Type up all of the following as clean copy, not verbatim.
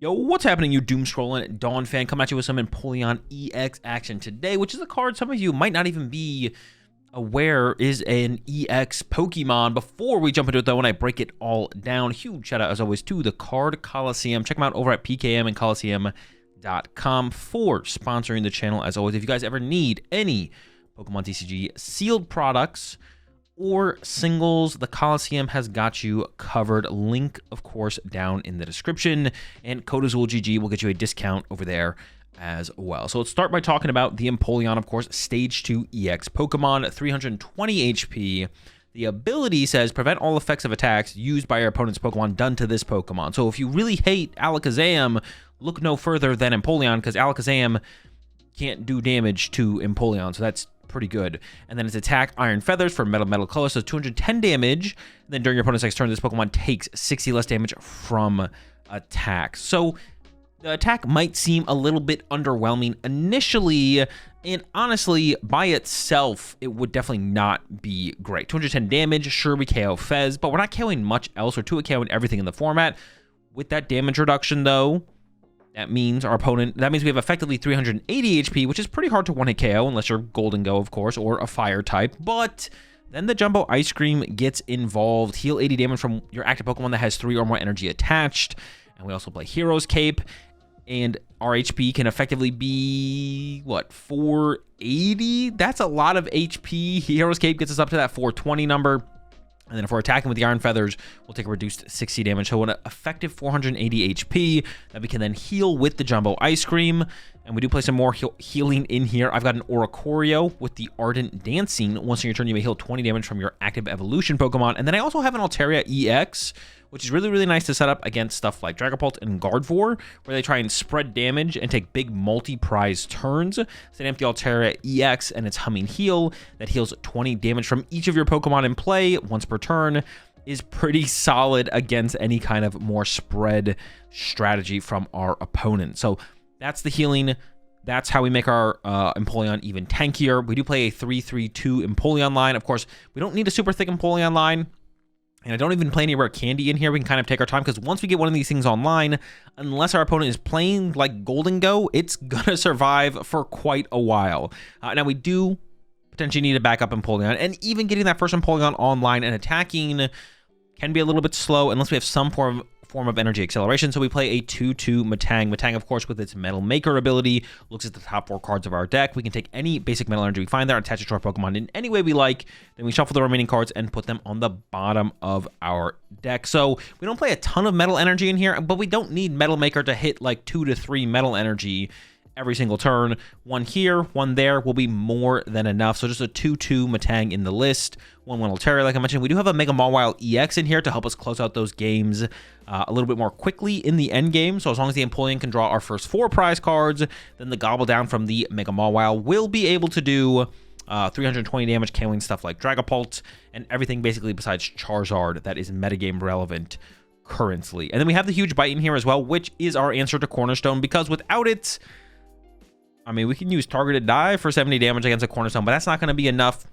Yo, what's happening, you doom scrolling Dawn fan? Coming at you with some Empoleon EX action today, which is a card some of you might not even be aware is an EX Pokemon. Before we jump into it though, when I break it all down, huge shout out as always to the Card Coliseum. Check them out over at PKM and Coliseum.com for sponsoring the channel. As always, if you guys ever need any Pokemon TCG sealed products or singles, the Coliseum has got you covered. Link, of course, down in the description, and code AzulGG will get you a discount over there as well. So let's start by talking about the Empoleon, of course, Stage 2 EX Pokemon, 320 HP. The ability says prevent all effects of attacks used by your opponent's Pokemon done to this Pokemon. So if you really hate Alakazam, look no further than Empoleon, because Alakazam can't do damage to Empoleon, so that's pretty good. And then its attack, Iron Feathers for Metal Color, so 210 damage. Then during your opponent's next turn, this Pokemon takes 60 less damage from attack. So the attack might seem a little bit underwhelming initially, and honestly, by itself, it would definitely not be great. 210 damage, sure, we KO Fez, but we're not KOing much else. We're 2-KOing everything in the format. With that damage reduction, though, that means we have effectively 380 HP, which is pretty hard to 1-hit KO, unless you're Golden Go, of course, or a Fire type. But then the Jumbo Ice Cream gets involved. Heal 80 damage from your active Pokemon that has 3 or more energy attached. And we also play Hero's Cape. And our HP can effectively be, what, 480? That's a lot of HP. Hero's Cape gets us up to that 420 number. And then if we're attacking with the Iron Feathers, we'll take a reduced 60 damage. So an effective 480 HP that we can then heal with the Jumbo Ice Cream. And we do play some more healing in here. I've got an Oricorio with the Ardent Dancing. Once in your turn, you may heal 20 damage from your active evolution Pokemon. And then I also have an Altaria EX, which is really, really nice to set up against stuff like Dragapult and Gardevoir, where they try and spread damage and take big multi-prize turns. Set up the Altaria EX and its Humming Heal that heals 20 damage from each of your Pokemon in play once per turn is pretty solid against any kind of more spread strategy from our opponent. So that's the healing. That's how we make our Empoleon even tankier. We do play a 3-3-2 Empoleon line. Of course, we don't need a super thick Empoleon line. And I don't even play any rare candy in here. We can kind of take our time, because once we get one of these things online, unless our opponent is playing like Golden Go, it's going to survive for quite a while. Now, we do potentially need a backup Empoleon, and even getting that first Empoleon online and attacking can be a little bit slow unless we have some form of energy acceleration. So we play a 2-2 Metang. Metang, of course, with its Metal Maker ability, looks at the top 4 cards of our deck. We can take any basic metal energy we find there, attach it to our Pokemon in any way we like. Then we shuffle the remaining cards and put them on the bottom of our deck. So we don't play a ton of metal energy in here, but we don't need Metal Maker to hit like 2 to 3 metal energy every single turn. One here, one there will be more than enough. So just a 2-2 Metang in the list. 1-1 Altaria, like I mentioned. We do have a Mega Mawile EX in here to help us close out those games a little bit more quickly in the end game. So as long as the Empoleon can draw our first 4 prize cards, then the Gobble Down from the Mega Mawile will be able to do 320 damage, KOing stuff like Dragapult and everything basically besides Charizard that is metagame relevant currently. And then we have the Huge Bite in here as well, which is our answer to Cornerstone, because without it, I mean, we can use Targeted Dive for 70 damage against a Cornerstone, but that's not going to be enough.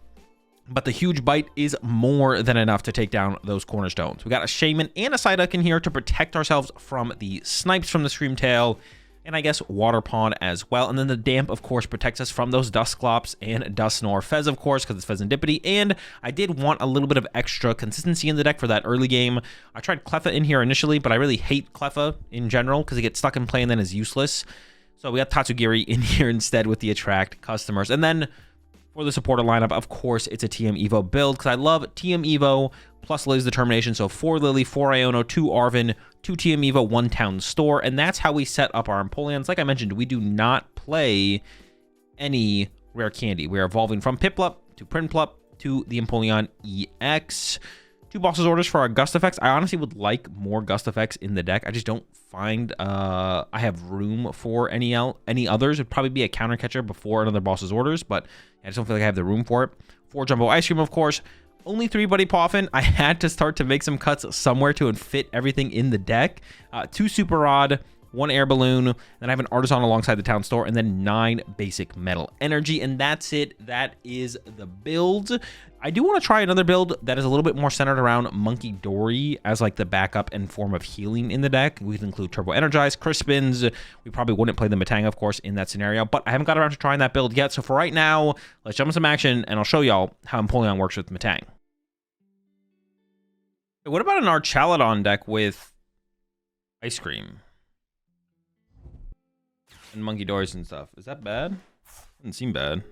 But the Huge Bite is more than enough to take down those Cornerstones. We got a Shaymin and a Psyduck in here to protect ourselves from the snipes from the Screamtail, and I guess Water Pond as well. And then the Damp, of course, protects us from those Dusclops and Dusknoir. Fez, of course, because it's Fezandipiti. And I did want a little bit of extra consistency in the deck for that early game. I tried Cleffa in here initially, but I really hate Cleffa in general because it gets stuck in play and then is useless. So we got Tatsugiri in here instead with the Attract customers. And then for the supporter lineup, of course, it's a TM Evo build, because I love TM Evo plus Lillie's Determination. So 4 Lillie, 4 Iono, 2 Arven, 2 TM Evo, 1 Town Store. And that's how we set up our Empoleons. Like I mentioned, we do not play any rare candy. We are evolving from Piplup to Prinplup to the Empoleon EX. 2 Boss's Orders for our Gust effects. I honestly would like more Gust effects in the deck. I just don't find I have room for any others. It'd probably be a counter catcher before another Boss's Orders, but I just don't feel like I have the room for it. 4 Jumbo Ice Cream, of course. Only 3 Buddy Poffin. I had to start to make some cuts somewhere to fit everything in the deck. 2 Super Rod, 1 Air Balloon, then I have an Artazon alongside the Town Store, and then 9 basic Metal Energy, and that's it. That is the build. I do want to try another build that is a little bit more centered around Monkey Dory as like the backup and form of healing in the deck. We can include Turbo Energize, Crispins. We probably wouldn't play the Metang, of course, in that scenario, but I haven't got around to trying that build yet. So for right now, let's jump into some action, and I'll show y'all how Empoleon works with Metang. What about an Archaludon deck with Ice Cream and Monkey Doors and stuff? Is that bad? Doesn't seem bad.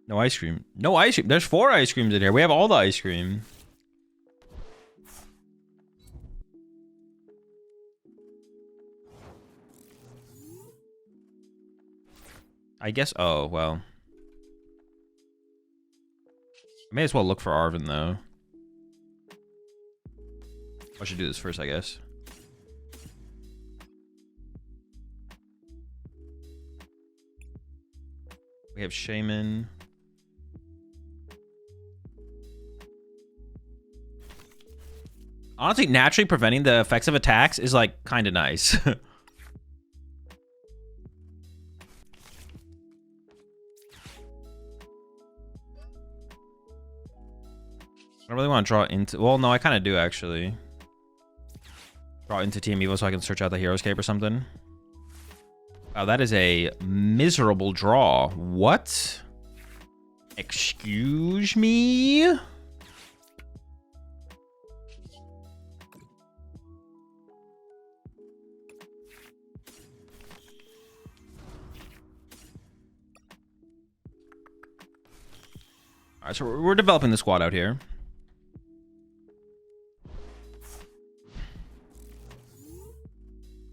No ice cream. No ice cream. There's 4 ice creams in here. We have all the ice cream. I guess. Oh, well. I may as well look for Arven, though. I should do this first, I guess. We have Shaymin. Honestly, naturally preventing the effects of attacks is, like, kind of nice. I don't really want to draw into... Well, no, I kind of do, actually. Draw into Team Evo so I can search out the Hero's Cape or something. Wow, that is a miserable draw. What? Excuse me? Alright, so we're developing the squad out here.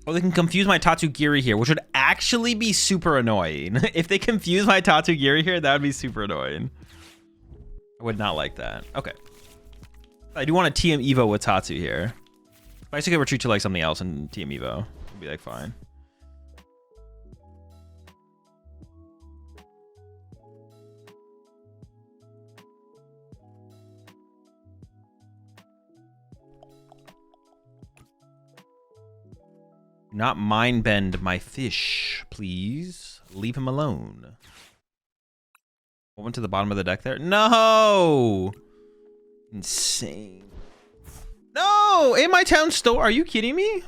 Oh, they can confuse my Tatsugiri here, which would actually be super annoying. If they confuse my Tatsugiri here, that would be super annoying. I would not like that. Okay. I do want to TM Evo with Tatsu here. If I could retreat to like something else and TM Evo, it'd be like fine. Not mind bend my fish, please. Leave him alone. What went to the bottom of the deck there? No! Insane. No! In my town store? Are you kidding me?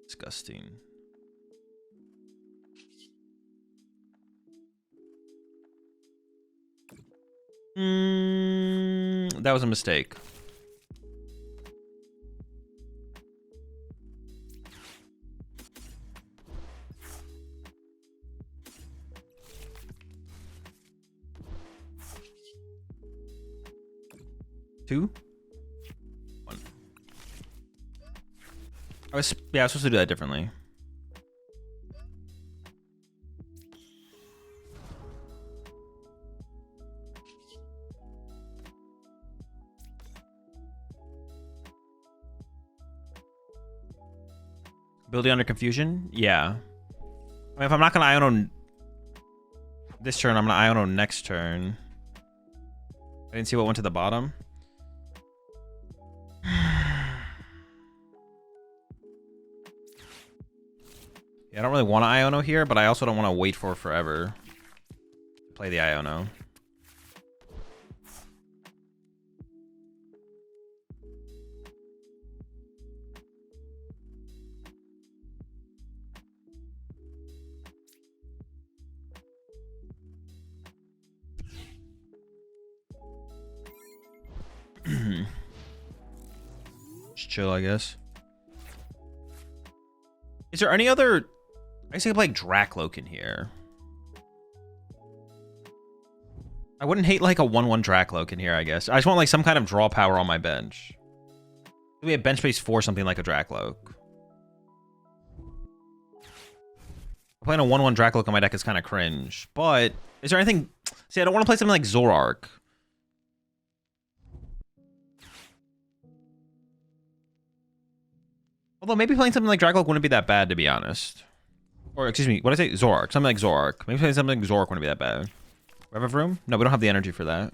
Disgusting. That was a mistake. Two? One. I was supposed to do that differently. Building under confusion? Yeah. I mean, if I'm not going to Iono this turn, I'm going to Iono next turn. I didn't see what went to the bottom. Yeah, I don't really want to Iono here, but I also don't want to wait for forever to play the Iono. Just chill, I guess. Is there any other... I guess I could play Dracloak in here. I wouldn't hate like a 1/1 Dracloak in here, I guess. I just want like some kind of draw power on my bench. We have bench space for something like a Dracloak. Playing a 1/1 Dracloak on my deck is kind of cringe. But is there anything... See, I don't want to play something like Zoroark. Although maybe playing something like Dracloak wouldn't be that bad, to be honest. Or, excuse me, what did I say? Zoroark. Something like Zoroark. Maybe playing something like Zoroark wouldn't be that bad. Rev room? No, we don't have the energy for that.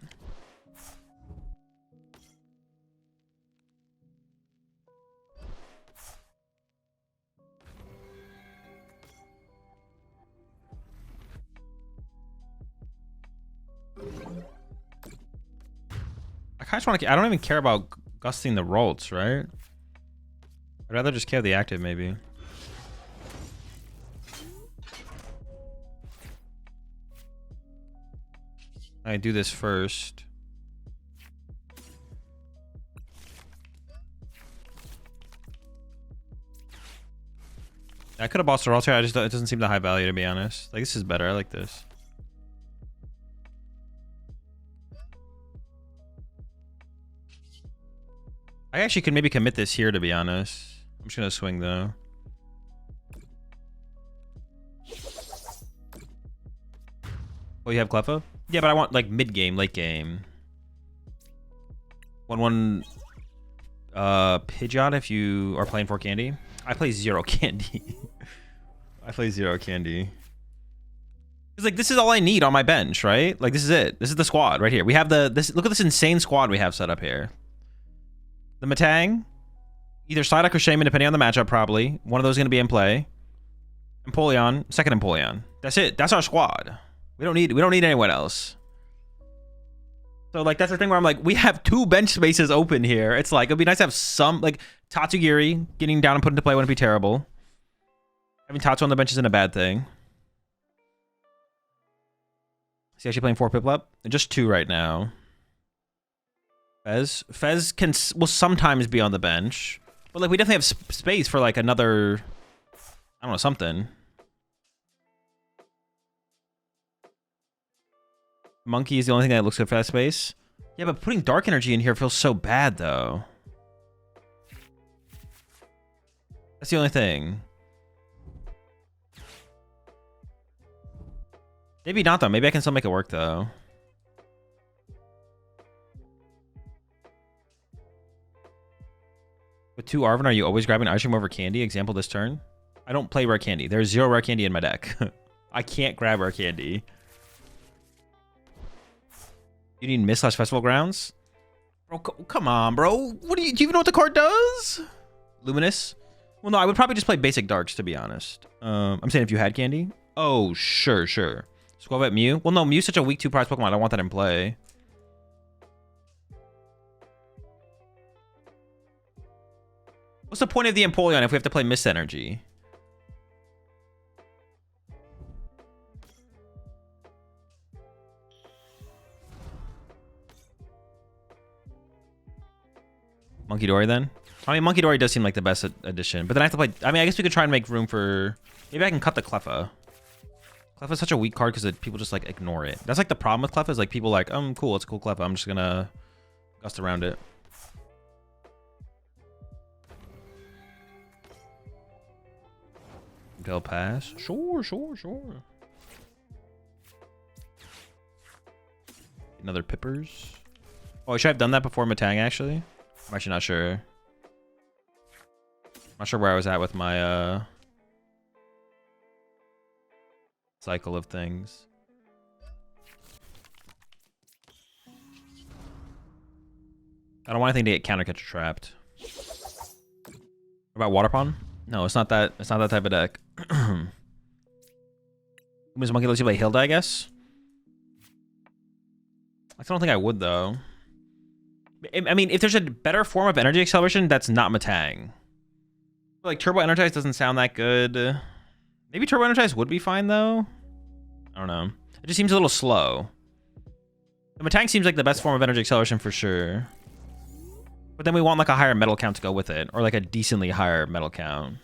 I kind of want to. I don't even care about gusting the rolls, right? I'd rather just kill the active, maybe. I do this first. I could have bossed the Altaria. It doesn't seem that high value, to be honest. Like, this is better. I like this. I actually could maybe commit this here, to be honest. I'm just gonna swing though. Oh, you have Cleffa? Yeah, but I want like mid game, late game. 1/1 Pidgeot if you are playing for candy. I play 0 candy. I play 0 candy. It's like, this is all I need on my bench, right? Like, this is it. This is the squad right here. We have this. Look at this insane squad we have set up here. The Metang, either Psyduck or Shaymin, depending on the matchup, probably. One of those is going to be in play. Empoleon, second Empoleon. That's it. That's our squad. We don't need anyone else. So, like, that's the thing where I'm like, we have 2 bench spaces open here. It's like, it'd be nice to have some, like, Tatsugiri getting down and put into play wouldn't be terrible. Having Tatsu on the bench isn't a bad thing. Is he actually playing 4 Piplup? Just 2 right now. Fez will sometimes be on the bench, but like we definitely have space for like another, I don't know, something. Monkey is the only thing that looks good for that space. Yeah, but putting dark energy in here feels so bad though. That's the only thing. Maybe not though. Maybe I can still make it work though. With 2 Arven, are you always grabbing Ice Cream over candy? Example this turn. I don't play rare candy. There's 0 rare candy in my deck. I can't grab rare candy. You need Mist / Festival Grounds? Bro, come on, bro. Do you even know what the card does? Luminous? Well, no, I would probably just play basic darks, to be honest. I'm saying if you had candy. Oh, sure. Squavet Mew? Well, no, Mew's such a weak 2 prize Pokemon. I don't want that in play. What's the point of the Empoleon if we have to play Mist Energy? Monkey Dory then? I mean, Monkey Dory does seem like the best addition, but then I have to play. I mean, I guess we could try and make room for. Maybe I can cut the Cleffa. Cleffa's such a weak card because people just like ignore it. That's like the problem with Cleffa is like people like, cool, it's a cool Cleffa. I'm just gonna gust around it. They'll pass. Sure. Another Pippers. Oh, I should have done that before Metang, actually. I'm actually not sure. Not sure where I was at with my cycle of things. I don't want anything to get counter catcher trapped. What about Water Pond? No, it's not that. It's not that type of deck. Miss Monkey lets you play Hilda, I guess. I don't think I would though. I mean, if there's a better form of energy acceleration, that's not Metang. Like Turbo Energize doesn't sound that good. Maybe Turbo Energize would be fine though. I don't know. It just seems a little slow. The Metang seems like the best form of energy acceleration for sure. But then we want like a higher metal count to go with it, or like a decently higher metal count.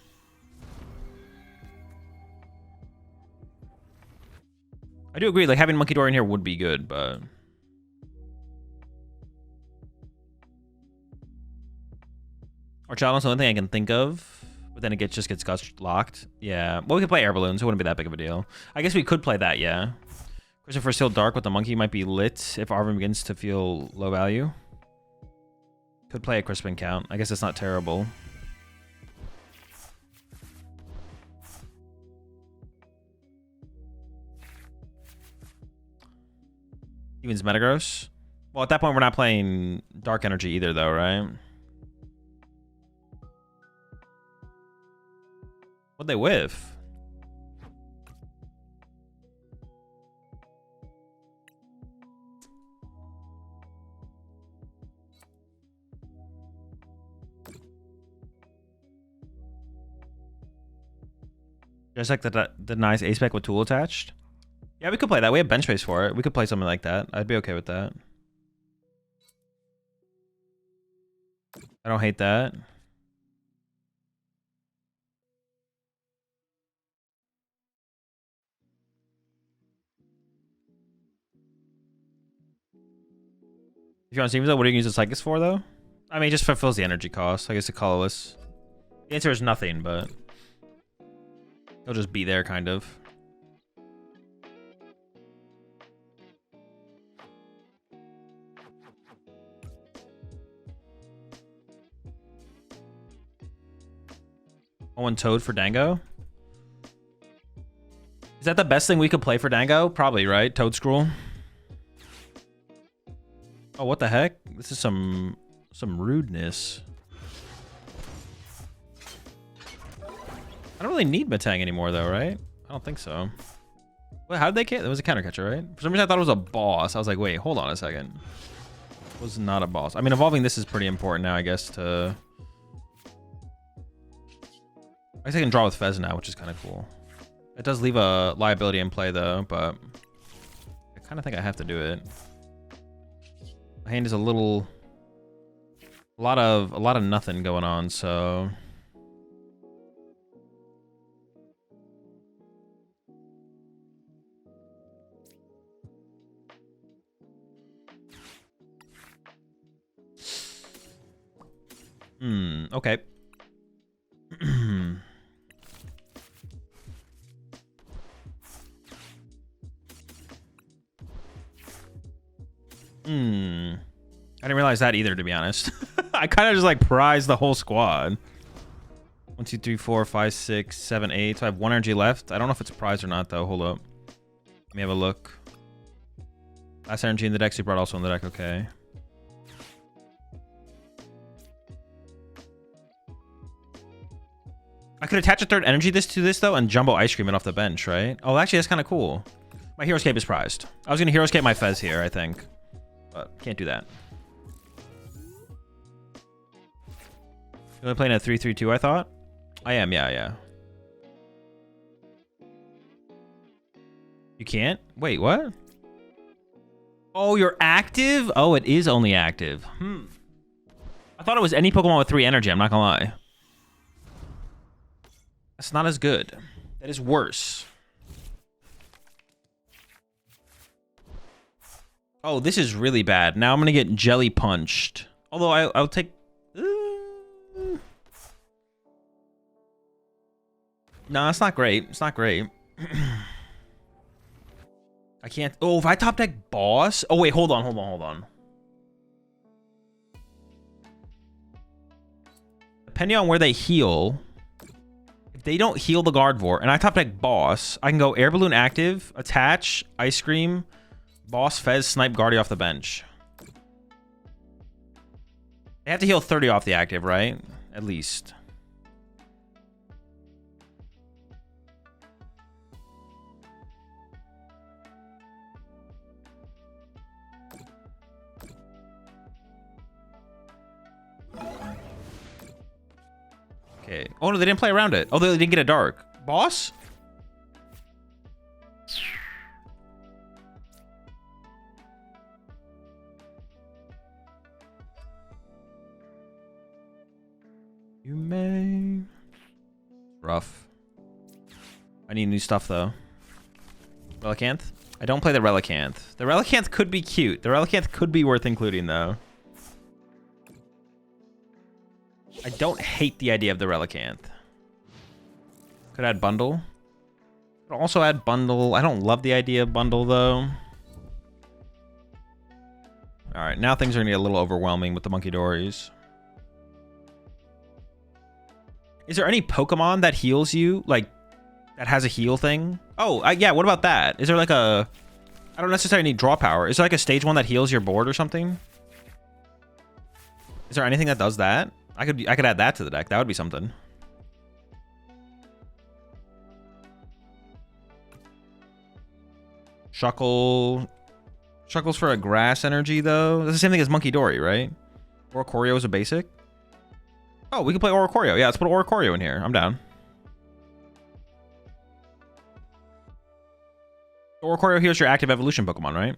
I do agree, like having Monkey Door in here would be good, but Archidon's the only thing I can think of, but then it just gets gust locked. Yeah, well, we could play Air Balloons, so it wouldn't be that big of a deal. I guess we could play that, yeah. Christopher's still dark with the monkey might be lit if Arven begins to feel low value. Could play a Crispin count. I guess it's not terrible. Steven's Metagross. Well, at that point, we're not playing Dark Energy either, though, right? What'd they whiff? Just like the nice ace spec with tool attached. Yeah, we could play that. We have bench space for it. We could play something like that. I'd be okay with that. I don't hate that. If you're on Steam, though, what do you use the Psychics for, though? I mean, it just fulfills the energy cost. I guess the colorless. The answer is nothing, but he'll just be there, kind of. One Toad for Dango. Is that the best thing we could play for Dango? Probably, right? Toad Scroll. Oh, what the heck? This is some rudeness. I don't really need Metang anymore, though, right? I don't think so. Wait, how did they get? It was a counter catcher, right? For some reason, I thought it was a boss. I was like, wait, hold on a second. It was not a boss. I mean, evolving this is pretty important now, I guess, to... I guess I can draw with Fez now, which is kind of cool. It does leave a liability in play, though, but I kind of think I have to do it. My hand is a lot of nothing going on, so... Okay. I didn't realize that either, to be honest. I kind of just like prized the whole squad. 1, 2, 3, 4, 5, 6, 7, 8. So I have 1 energy left. I don't know if it's a prize or not, though. Hold up. Let me have a look. Last energy in the deck. So you brought also in the deck. Okay. I could attach a third energy to this, though, and Jumbo Ice Cream it off the bench, right? Oh, actually, that's kind of cool. My Heroescape is prized. I was going to Heroescape my Fez here, I think. But can't do that. You're only playing at 3-3-2, I thought? I am, yeah. You can't? Wait, what? Oh, you're active? Oh, it is only active. I thought it was any Pokemon with 3 energy, I'm not gonna lie. That's not as good. That is worse. Oh, this is really bad. Now I'm gonna get jelly punched. Although I'll take... No, it's not great. It's not great. I can't... Oh, if I top deck boss... Oh, wait, hold on. Depending on where they heal... If they don't heal the Gardevoir, and I top deck boss, I can go Air Balloon active, attach, Ice Cream, boss, Fez, snipe, Guardy off the bench. They have to heal 30 off the active, right? At least. Okay. Oh, no, they didn't play around it. Oh, they didn't get a dark. Boss? You may... Rough. I need new stuff, though. Relicanth? I don't play the Relicanth. The Relicanth could be cute. The Relicanth could be worth including, though. I don't hate the idea of the Relicanth. Could add bundle. Could also add bundle. I don't love the idea of bundle, though. Alright, now things are going to get a little overwhelming with the Monkey Dories. Is there any Pokemon that heals you? Like, that has a heal thing? Oh, yeah, what about that? Is there like a I don't necessarily need draw power. Is there like a stage 1 that heals your board or something? Is there anything that does that? I could add that to the deck. That would be something. Shuckle. Shuckle's for a grass energy, though. That's the same thing as Monkey Dory, right? Oricorio is a basic. Oh, we can play Oricorio. Yeah, let's put Oricorio in here. I'm down. Oricorio heals your active evolution Pokemon, right?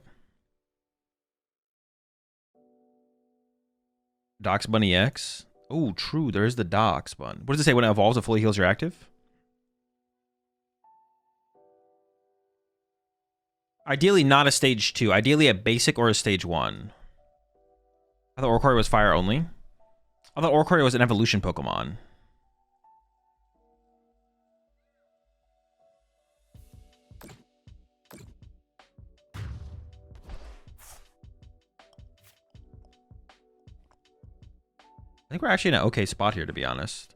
Doxbun EX. Oh, true. There is the Doxbun. What does it say when it evolves? It fully heals your active? Ideally, not a stage 2. Ideally, a basic or a stage 1. I thought Oricorio was fire only. I thought Oricorio was an evolution Pokemon. I think we're actually in an okay spot here, to be honest.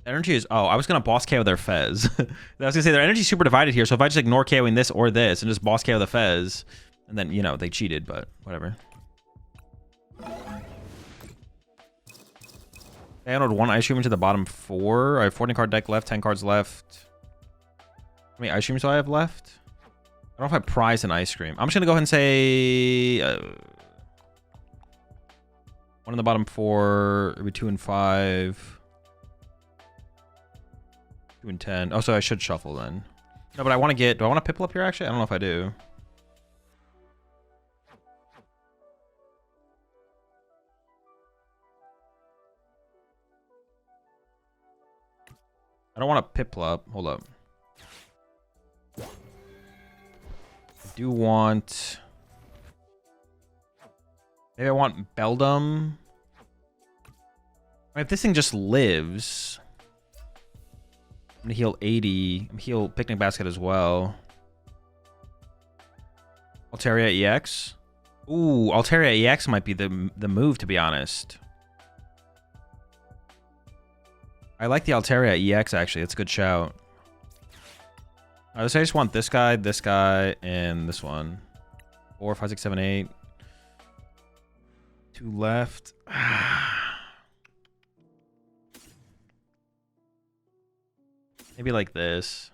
Energy is... Oh, I was going to boss KO their Fez. I was going to say, their energy is super divided here, so if I just ignore KOing this or this and just boss KO the Fez, and then, you know, they cheated, but whatever. I download 1 Ice Cream into the bottom 4. I have 14 card deck left, 10 cards left. How many Ice Creams do I have left? I don't know if I prize an Ice Cream. I'm just going to go ahead and say... 1 in the bottom 4, maybe 2 and 5. 2 and 10. Oh, so I should shuffle then. No, but I want to get... Do I want to Piplup here, actually? I don't know if I do. I don't want to Piplup. Hold up. I do want... Maybe I want Beldum. If this thing just lives... I'm going to heal 80. I'm going to heal Picnic Basket as well. Altaria EX. Ooh, Altaria EX might be the move, to be honest. I like the Altaria EX, actually. It's a good shout. I just want this guy, and this one. 4, 5, 6, 7, 8. 2 left. Maybe like this.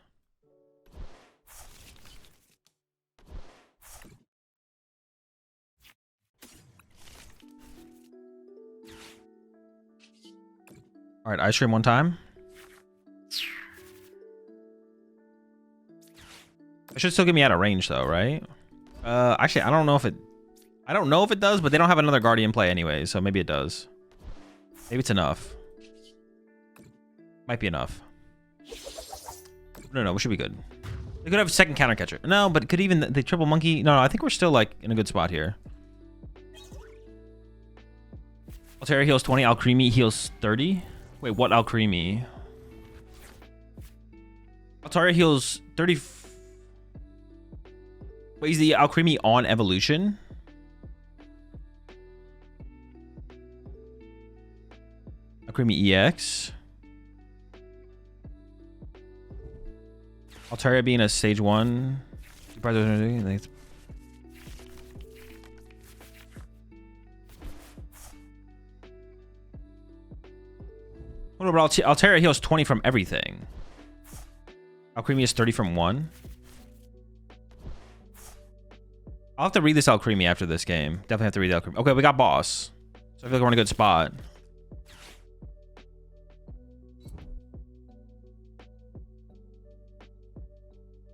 All right, Ice Cream one time. It should still get me out of range though, right? Actually, I don't know if it does, but they don't have another Guardian play anyway, so maybe it does. Maybe it's enough. Might be enough. No, we should be good. They could have a second counter catcher. No, but could even the triple monkey? No, I think we're still like in a good spot here. Altaria heals 20. Alcremie heals 30. Wait, what Alcremie? Altaria heals 30. Wait, is the Alcremie on evolution? Alcremie EX. Altaria being a stage 1. What about Altaria heals 20 from everything? Alcremie is 30 from 1. I'll have to read this Alcremie after this game. Definitely have to read the Alcremie. Okay, we got boss. So I feel like we're in a good spot.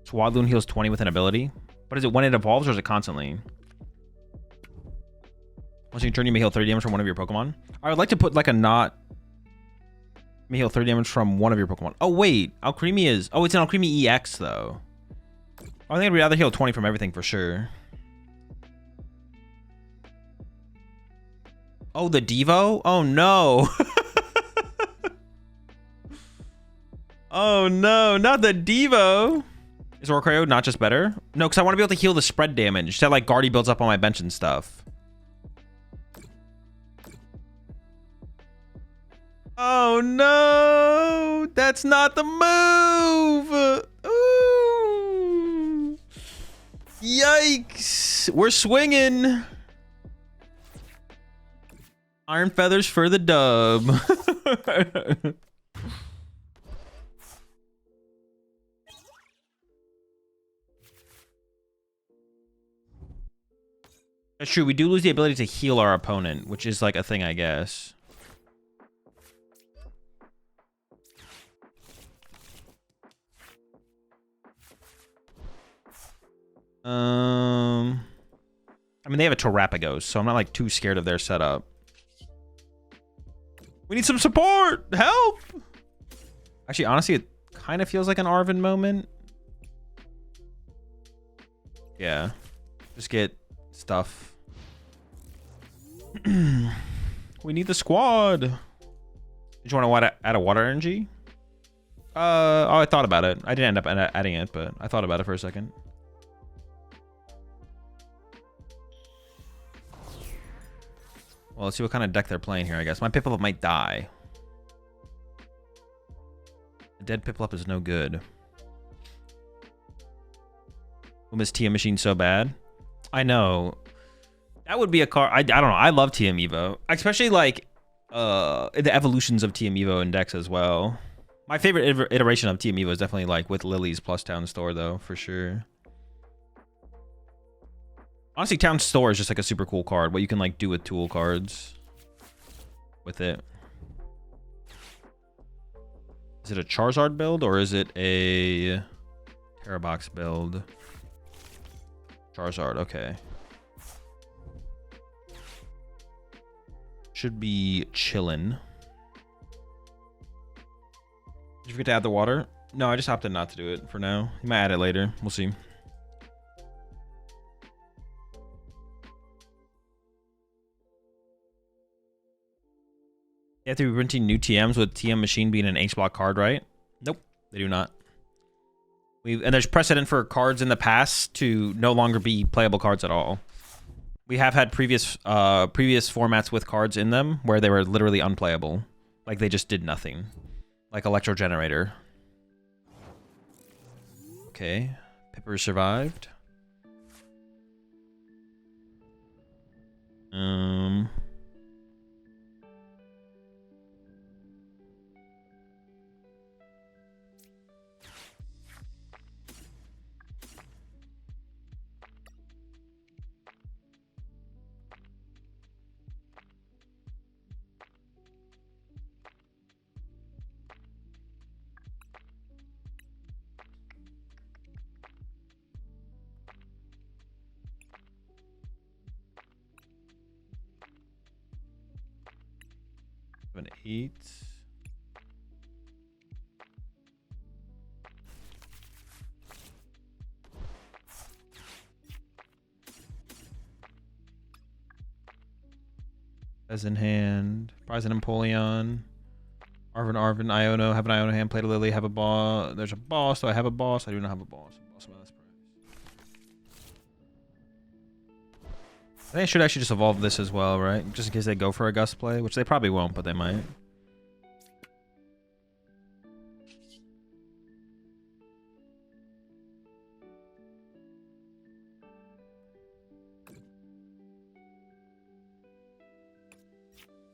Swablu heals 20 with an ability. But is it when it evolves or is it constantly? Once you turn, you may heal 30 damage from one of your Pokemon. I would like to put like a not... May heal 30 damage from one of your Pokemon. Oh, wait. Alcremie is... Oh, it's an Alcremie EX, though. I think I'd rather heal 20 from everything for sure. Oh, the Devo? Oh, no. Oh, no. Not the Devo. Is Oricorio not just better? No, because I want to be able to heal the spread damage. So that, like, Guardy builds up on my bench and stuff. Oh, no. That's not the move. Ooh. Yikes! We're swinging. Iron feathers for the dub. That's true. We do lose the ability to heal our opponent, which is like a thing, I guess. I mean, they have a Terrapagos, so I'm not like too scared of their setup. We need some support! Help! Actually, honestly, it kind of feels like an Arven moment. Yeah. Just get stuff. We need the squad. Did you want to add a water energy? Oh, I thought about it. I didn't end up adding it, but I thought about it for a second. Well, let's see what kind of deck they're playing here, I guess. My Piplup might die. A dead Piplup is no good. We'll miss TM Machine so bad. I know. That would be a card. I don't know. I love TM Evo. Especially like the evolutions of TM Evo in decks as well. My favorite iteration of TM Evo is definitely like with Lillie's plus Town Store though, for sure. Honestly, Town Store is just like a super cool card. What you can like do with tool cards with it. Is it a Charizard build or is it a Terrabox build? Charizard, okay. Should be chillin'. Did you forget to add the water? No, I just opted not to do it for now. You might add it later. We'll see. You have to be printing new TMs with TM Machine being an H-block card, right? Nope, they do not. And there's precedent for cards in the past to no longer be playable cards at all. We have had previous formats with cards in them where they were literally unplayable. Like they just did nothing. Like Electro Generator. Okay. Pipper survived. An 8. As in hand. Prize an Empoleon. Arven, Iono. Have an Iono hand. Played a Lillie. Have a boss. There's a boss. Do I have a boss? I do not have a boss. I think I should actually just evolve this as well, right? Just in case they go for a Gust play, which they probably won't, but they might.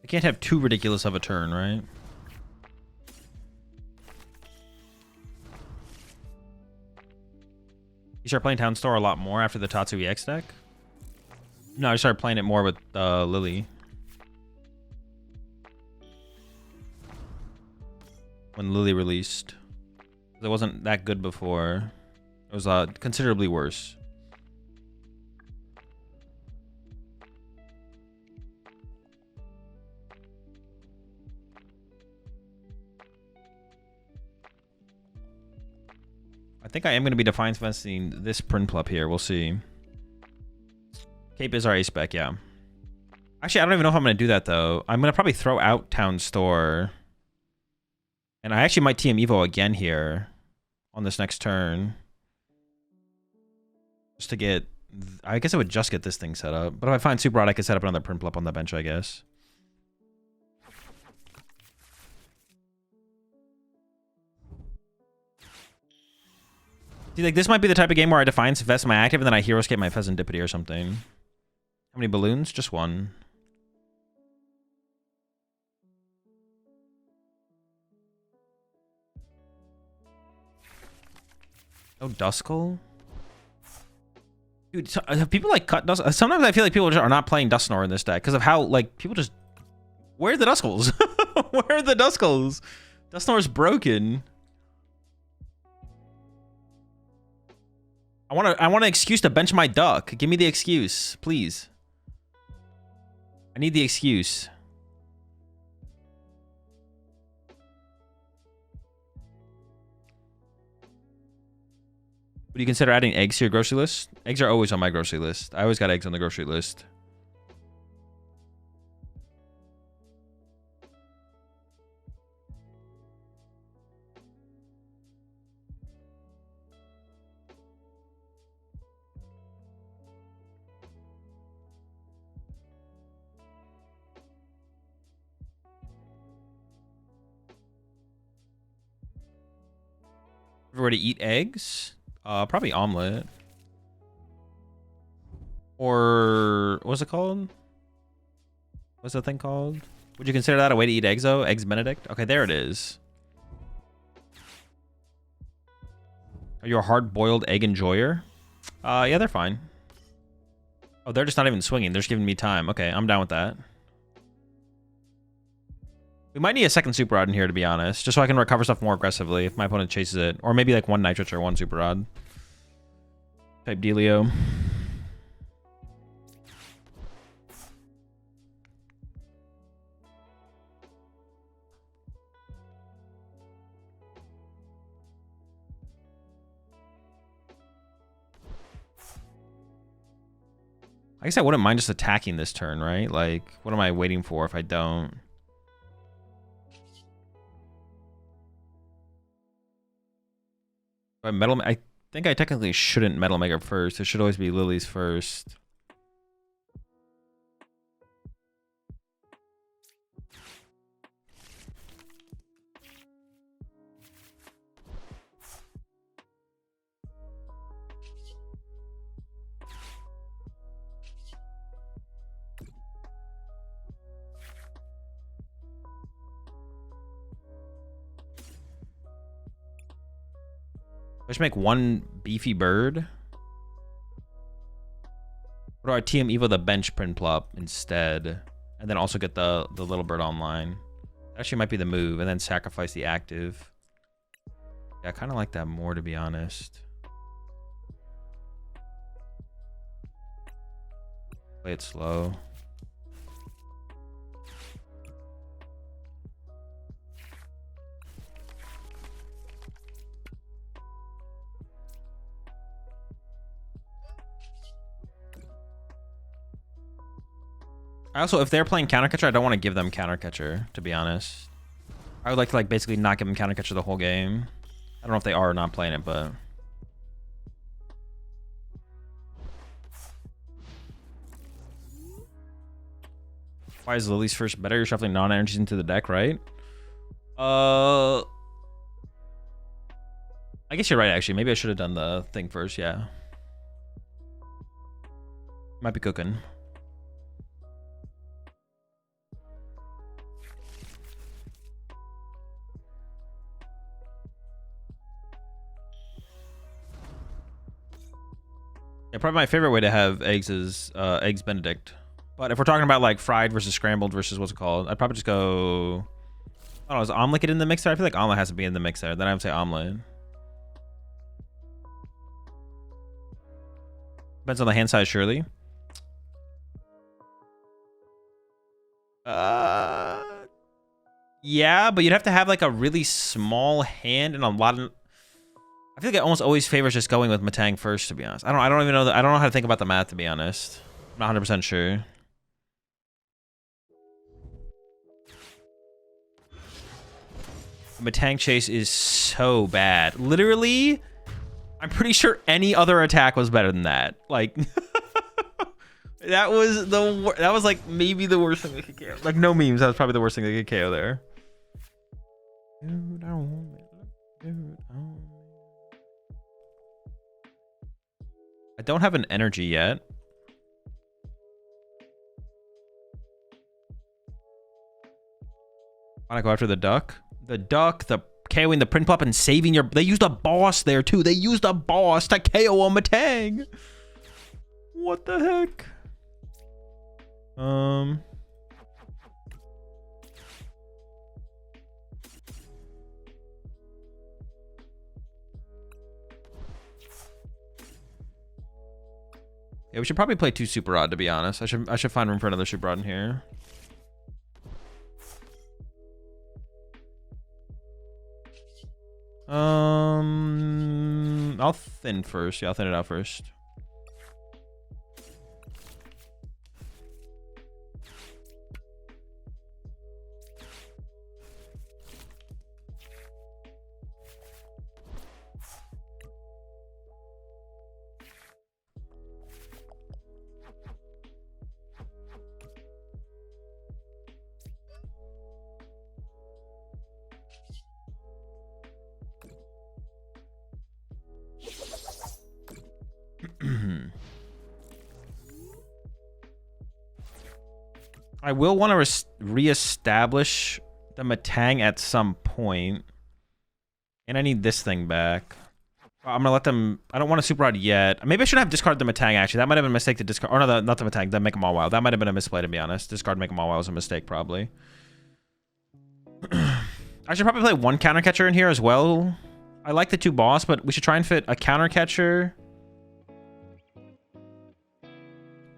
I can't have too ridiculous of a turn, right? You start playing Town Store a lot more after the Tatsu EX deck? No, I started playing it more with Lillie. When Lillie released. It wasn't that good before. It was considerably worse. I think I am going to be Defiance Vesting this Prinplup here. We'll see. Cape is our ace spec, yeah. Actually, I don't even know if I'm going to do that, though. I'm going to probably throw out Town Store. And I actually might TM Evo again here on this next turn. Just to get... I guess I would just get this thing set up. But if I find Super Rod, I could set up another Prinplup on the bench, I guess. See, like, this might be the type of game where I Defiance vest my active and then I hero escape my Fezandipiti or something. How many balloons? Just one. Oh, Duskull? Dude, so, have people like cut Dust? Sometimes I feel like people just are not playing Dusknoir in this deck because of how like people just. Where are the Duskulls? Where are the Duskulls? Dusknoir's broken. I want an excuse to bench my duck. Give me the excuse, please. I need the excuse. Would you consider adding eggs to your grocery list? Eggs are always on my grocery list. I always got eggs on the grocery list. If we were to eat eggs, probably omelet. Or what's it called? What's the thing called? Would you consider that a way to eat eggs though? Eggs Benedict? Okay, there it is. Are you a hard-boiled egg enjoyer? Yeah, they're fine. Oh, they're just not even swinging. They're just giving me time. Okay, I'm down with that. We might need a second Super Rod in here, to be honest, just so I can recover stuff more aggressively if my opponent chases it. Or maybe like one Nitrix or one Super Rod. Type dealio. I guess I wouldn't mind just attacking this turn, right? Like, what am I waiting for if I don't? I think I technically shouldn't Metal Mega first. It should always be Lillie's first. Let's make one beefy bird. Or do I TM Evo the bench Prinplup instead? And then also get the little bird online. That actually might be the move. And then sacrifice the active. Yeah, I kind of like that more, to be honest. Play it slow. Also, if they're playing counter catcher, I don't want to give them counter catcher, to be honest. I would like to like basically not give them counter catcher the whole game. I don't know if they are or not playing it, but why is Lily's first better? You're shuffling non-energies into the deck, right? I guess you're right, actually. Maybe I should have done the thing first, yeah. Might be cooking. Yeah, probably my favorite way to have eggs is eggs Benedict. But if we're talking about like fried versus scrambled versus what's it called, I'd probably just go. I don't know, is omelet in the mix there? I feel like omelet has to be in the mix there. Then I would say omelet. Depends on the hand size, surely. Yeah, but you'd have to have like a really small hand and a lot of. I feel like it almost always favors just going with Metang first, to be honest. I don't even know I don't know how to think about the math, to be honest. I'm not 100% sure. Metang chase is so bad. Literally, I'm pretty sure any other attack was better than that. Like that was like maybe the worst thing they could KO. Like no memes, that was probably the worst thing they could KO there. Dude, I don't want it. Dude, I don't. don't have an energy yet. Wanna go after the duck? The duck, the KOing the Prinplup and saving your... They used a boss there too. They used a boss to KO on Metang. What the heck? Yeah, we should probably play 2 Super Odd, to be honest. I should find room for another Super Odd in here. I'll thin first. Yeah, I'll thin it out first. I will want to reestablish the Metang at some point. And I need this thing back. I'm gonna let them... I don't want to Super Odd yet. Maybe I should have discarded the Metang, actually. That might have been a mistake to discard... Or no, not the Metang, the Mega Mawile. That might have been a misplay, to be honest. Discard Mega Mawile was a mistake, probably. I should probably play 1 counter catcher in here as well. I like the 2 boss, but we should try and fit a counter catcher.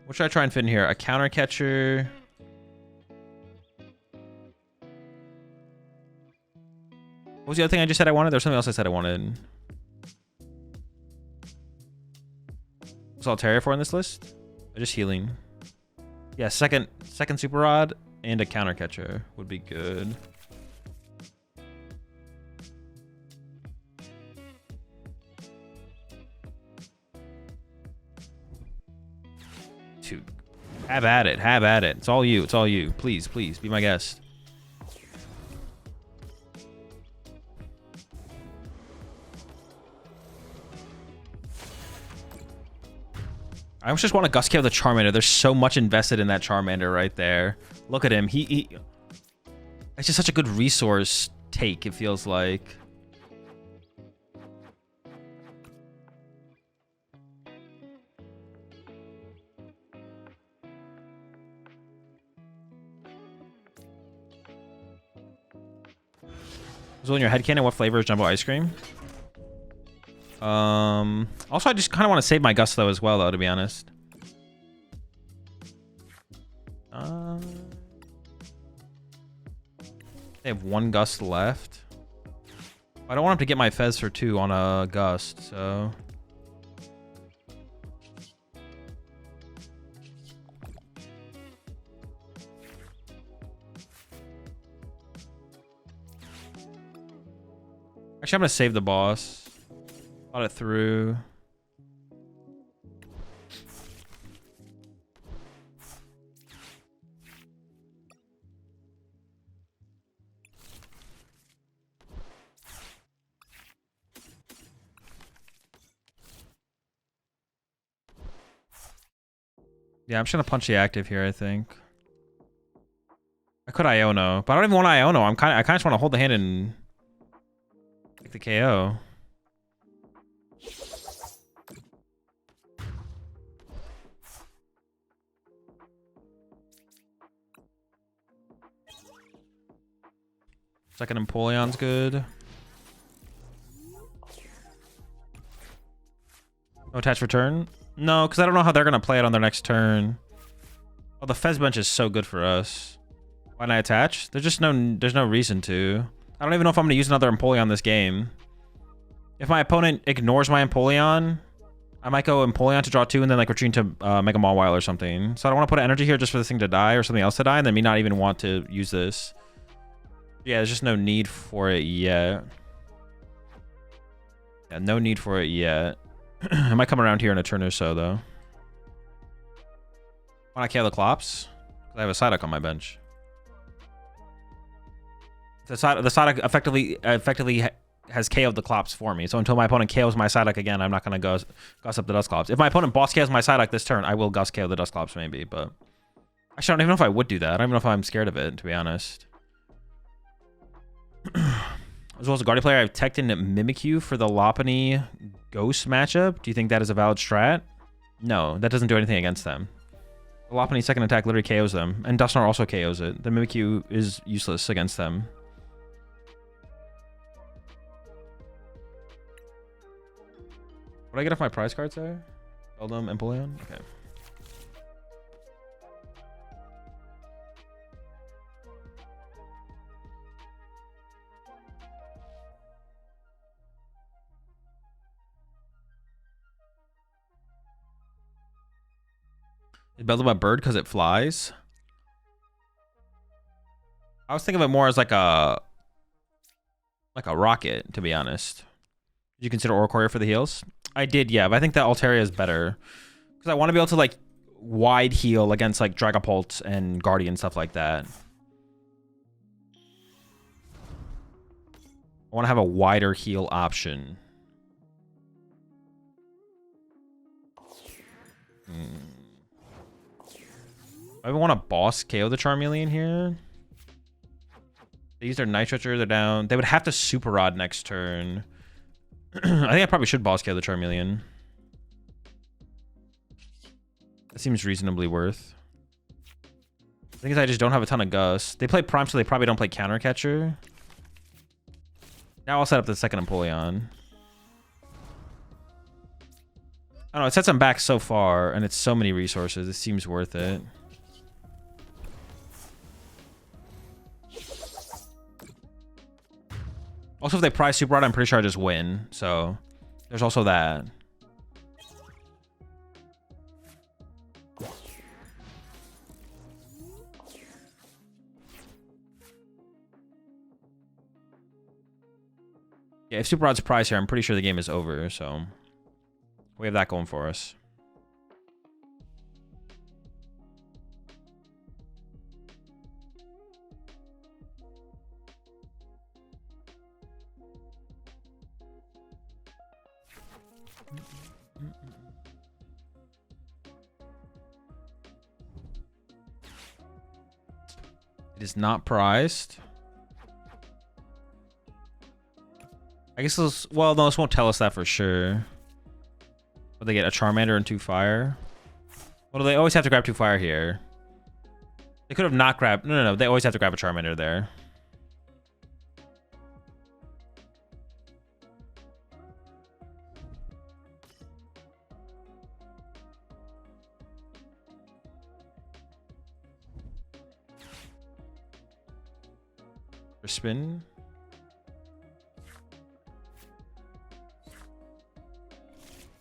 What should I try and fit in here? A counter catcher... What was the other thing I just said I wanted? There's something else I said I wanted. Was Altaria for in this list? Or just healing? Yeah, second Super Rod and a counter catcher would be good. Two. Have at it. Have at it. It's all you. It's all you. Please, please, be my guest. I just want to Gust Kill the Charmander. There's so much invested in that Charmander right there. Look at him. It's just such a good resource take, it feels like. Azul, in your headcanon, what flavor is Jumbo Ice Cream? Also, I just kind of want to save my Gust, though, as well, though, to be honest. They have 1 Gust left. I don't want him to get my Fez for 2 on a Gust, so... Actually, I'm going to save the boss. Thought it through. Yeah, I'm just gonna punch the active here, I think. I could Iono, but I don't even want Iono. I kind of just want to hold the hand and take the KO. Second Empoleon's good. No attach return? No, because I don't know how they're going to play it on their next turn. Oh, the Fez bench is so good for us. Why not attach? There's no reason to. I don't even know if I'm going to use another Empoleon this game. If my opponent ignores my Empoleon, I might go Empoleon to draw 2 and then like retreat to Mega Mawile or something. So I don't want to put energy here just for this thing to die or something else to die and then me not even want to use this. Yeah, there's just no need for it yet. Yeah, no need for it yet. I might come around here in a turn or so, though. When I kill the Clops, I have a Psyduck on my bench. The Psyduck effectively has KO'd the Clops for me. So until my opponent KOs my Psyduck again, I'm not going to Gust up the Dusclops. If my opponent boss KOs my Psyduck this turn, I will Gust KO the Dusclops maybe, but... Actually, I don't even know if I would do that. I don't even know if I'm scared of it, to be honest. As well as a Guardian player, I've teched in Mimikyu for the Lopunny Ghost matchup. Do you think that is a valid strat? No, that doesn't do anything against them. The Lopunny's second attack literally KOs them, and Dusknoir also KOs it. The Mimikyu is useless against them. What do I get off my prize cards there? Beldum, Empoleon? Okay. Is Beldum a bird because it flies? I was thinking of it more as like a rocket, to be honest. Did you consider Oricorio for the heals? I did, yeah, but I think that Altaria is better. Because I want to be able to like wide heal against like Dragapult and Guardian, stuff like that. I want to have a wider heal option. I want to boss KO the Charmeleon here. They use their Nitro, they're down. They would have to Super Rod next turn. I think I probably should boss KO the Charmeleon. That seems reasonably worth. The thing is, I just don't have a ton of Gust. They play Prime, so they probably don't play Counter Catcher. Now I'll set up the second Empoleon. I don't know, it sets them back so far, and it's so many resources. It seems worth it. Also, if they prize Super Rod, I'm pretty sure I just win. So, there's also that. Yeah, if Super Rod's prize here, I'm pretty sure the game is over. So, we have that going for us. It is not prized. I guess this, well, no, this won't tell us that for sure. But they get a Charmander and 2 fire. Well, do they always have to grab 2 fire here? They could have not grabbed. No. They always have to grab a Charmander there. Spin.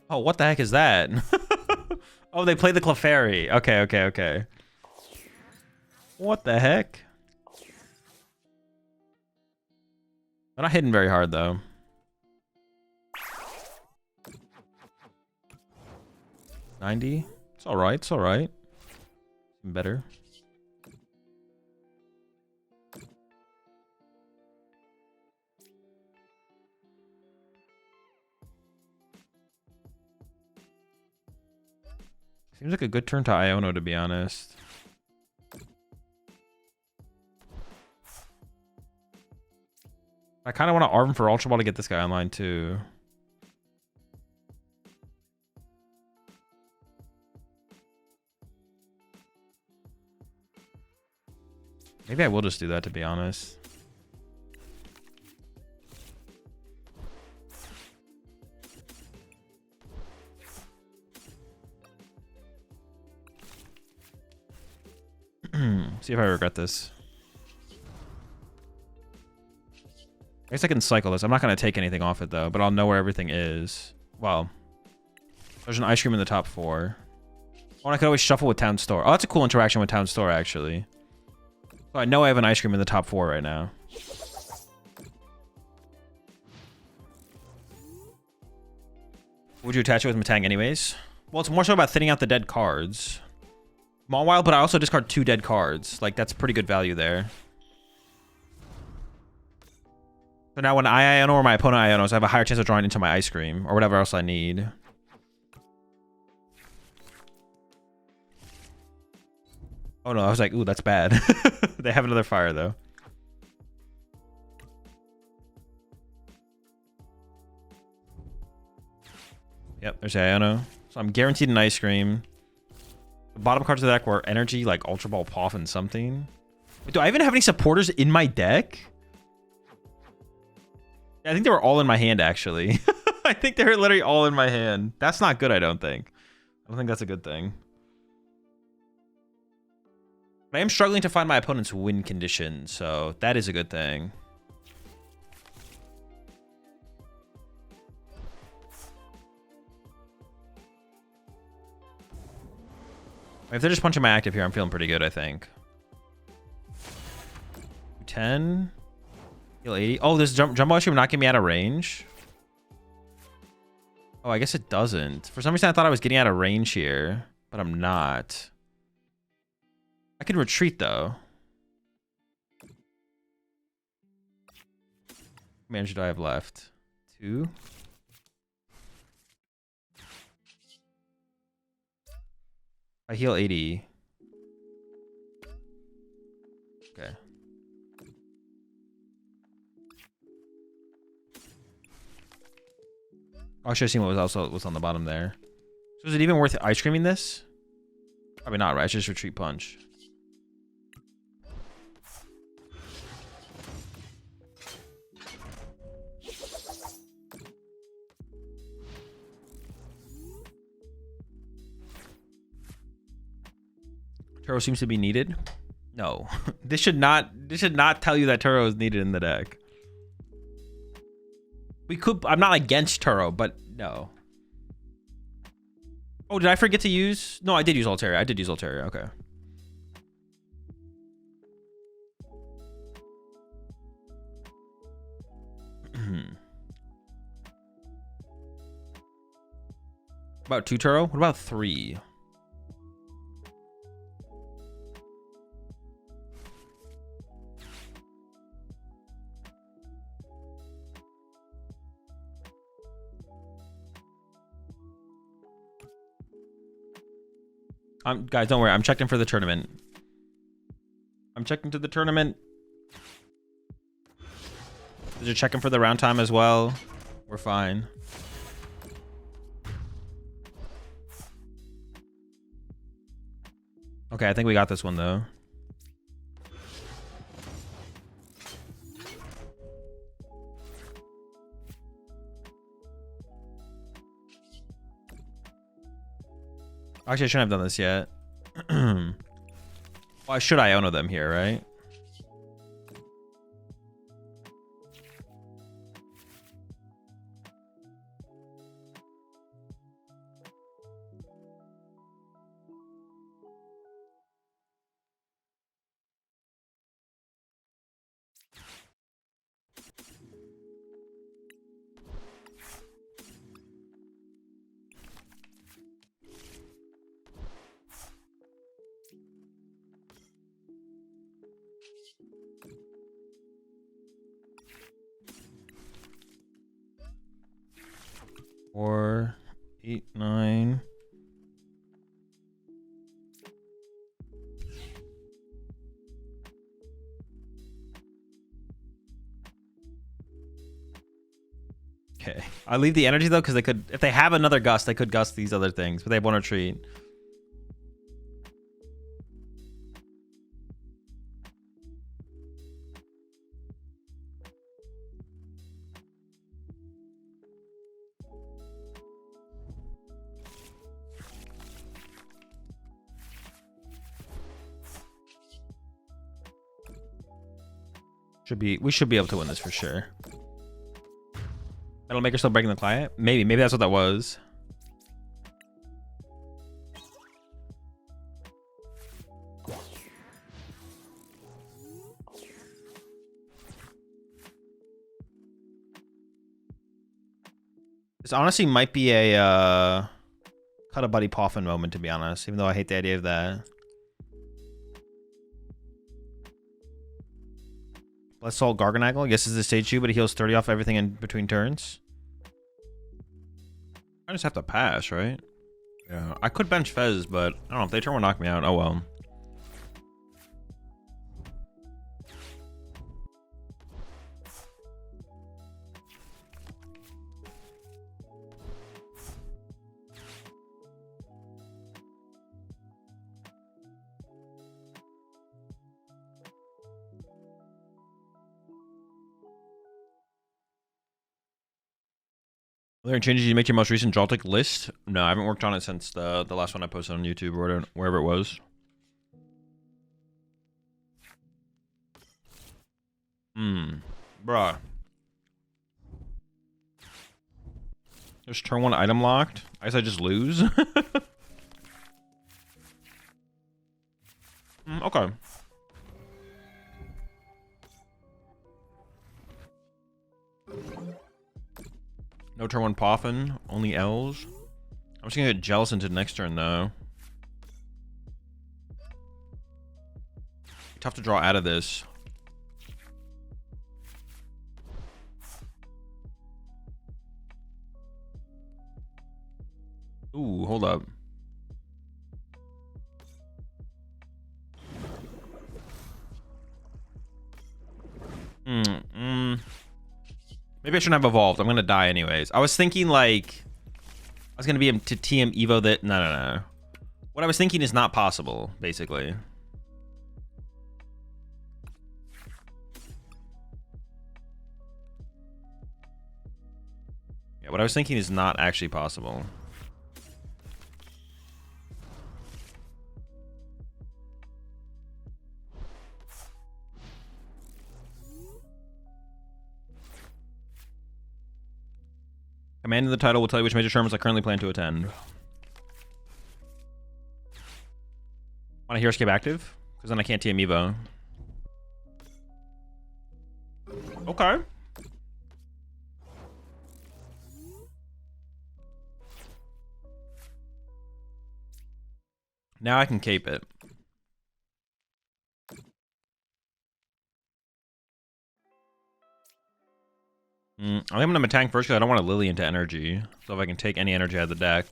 Oh, what the heck is that? Oh, they play the Clefairy. Okay. What the heck? They're not hitting very hard, though. $90. It's all right. Better. Seems like a good turn to Iono, to be honest. I kind of want to Arven for Ultra Ball to get this guy online, too. Maybe I will just do that, to be honest. See if I regret this. I guess I can cycle this. I'm not going to take anything off it, though, but I'll know where everything is. Well, there's an ice cream in the top 4. Oh, and I could always shuffle with Town Store. Oh, that's a cool interaction with Town Store, actually. So I know I have an ice cream in the top 4 right now. Would you attach it with Metang anyways? Well, it's more so about thinning out the dead cards. Mawile, but I also discard 2 dead cards. Like, that's pretty good value there. So now when I Iono or my opponent Ionos, I have a higher chance of drawing into my ice cream or whatever else I need. Oh no, I was like, ooh, that's bad. They have another fire though. Yep, there's Iono. So I'm guaranteed an ice cream. The bottom cards of the deck were energy, like Ultra Ball Poffin something. Wait, do I even have any supporters in my deck? I think they were all in my hand, actually. I think they were literally all in my hand. That's not good, I don't think. I don't think that's a good thing. But I am struggling to find my opponent's win condition, so that is a good thing. If they're just punching my active here, I'm feeling pretty good, I think. 10. Heal 80. Oh, this Jumbo Ice Cream not getting me out of range. Oh, I guess it doesn't. For some reason, I thought I was getting out of range here, but I'm not. I could retreat, though. How many energy do I have left? 2. I heal 80. Okay. I should have seen what was also on the bottom there. So is it even worth ice creaming this? Probably not, right? I should just retreat punch. Turo seems to be needed. No. This should not tell you that Turo is needed in the deck. We could, I'm not against Turo, but no. Oh, did I forget to use? No, I did use Altaria. I did use Altaria. Okay. About 2 Turo? What about 3? Guys, don't worry. I'm checking for the tournament. I'm checking to the tournament. You're checking for the round time as well. We're fine. Okay, I think we got this one, though. Actually, I shouldn't have done this yet. Why should I Iono them here, right? Four, 8, 9. Okay. I leave the energy though, because they could, if they have another gust, they could gust these other things, but they have one retreat. We should be able to win this for sure. That'll make her still breaking the client. Maybe that's what that was. This honestly might be a cut a Buddy Poffin moment, to be honest, even though I hate the idea of that. Blessalt Garganagel. I guess is the stage 2, but it heals 30 off everything in between turns. I just have to pass, right? Yeah, I could bench Fez, but I don't know if they turn one knock me out. Oh well. Are there any changes you make to your most recent Jaltic list? No, I haven't worked on it since the last one I posted on YouTube or wherever it was. Bruh. Just turn 1 item locked. I guess I just lose. Okay. No turn 1 Poffin, only L's. I'm just gonna get jealous into next turn though. Tough to draw out of this. Ooh, hold up. Maybe I shouldn't have evolved. I'm gonna die anyways. I was thinking like I was gonna be able to TM Evo that. No. What I was thinking is not possible, basically. Yeah, what I was thinking is not actually possible. Command in the title will tell you which major tournaments I currently plan to attend. Want a hero escape active? Because then I can't TM Evo. Okay. Now I can cape it. I think I'm gonna Metang first because I don't want to Lillie into energy. So if I can take any energy out of the deck,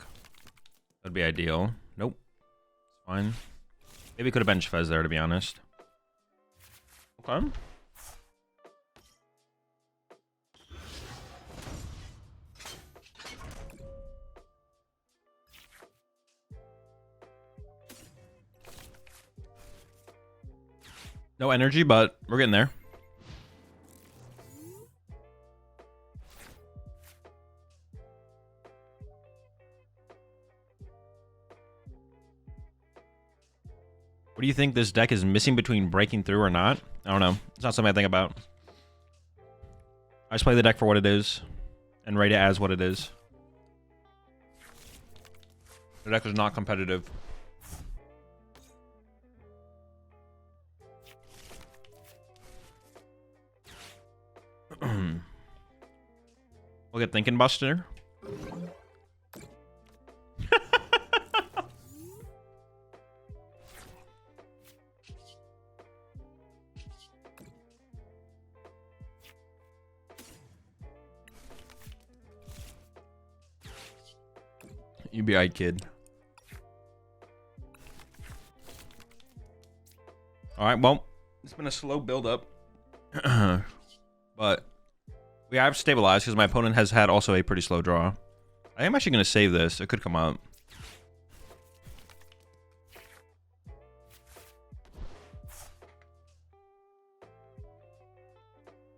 that'd be ideal. Nope. It's fine. Maybe could have benched Fez there, to be honest. Okay. No energy, but we're getting there. What do you think this deck is missing between breaking through or not? I don't know. It's not something I think about. I just play the deck for what it is and rate it as what it is. The deck is not competitive. We'll get Thinking Buster. UBI kid. Alright, well, it's been a slow build up. But we have stabilized because my opponent has had also a pretty slow draw. I am actually going to save this. It could come out.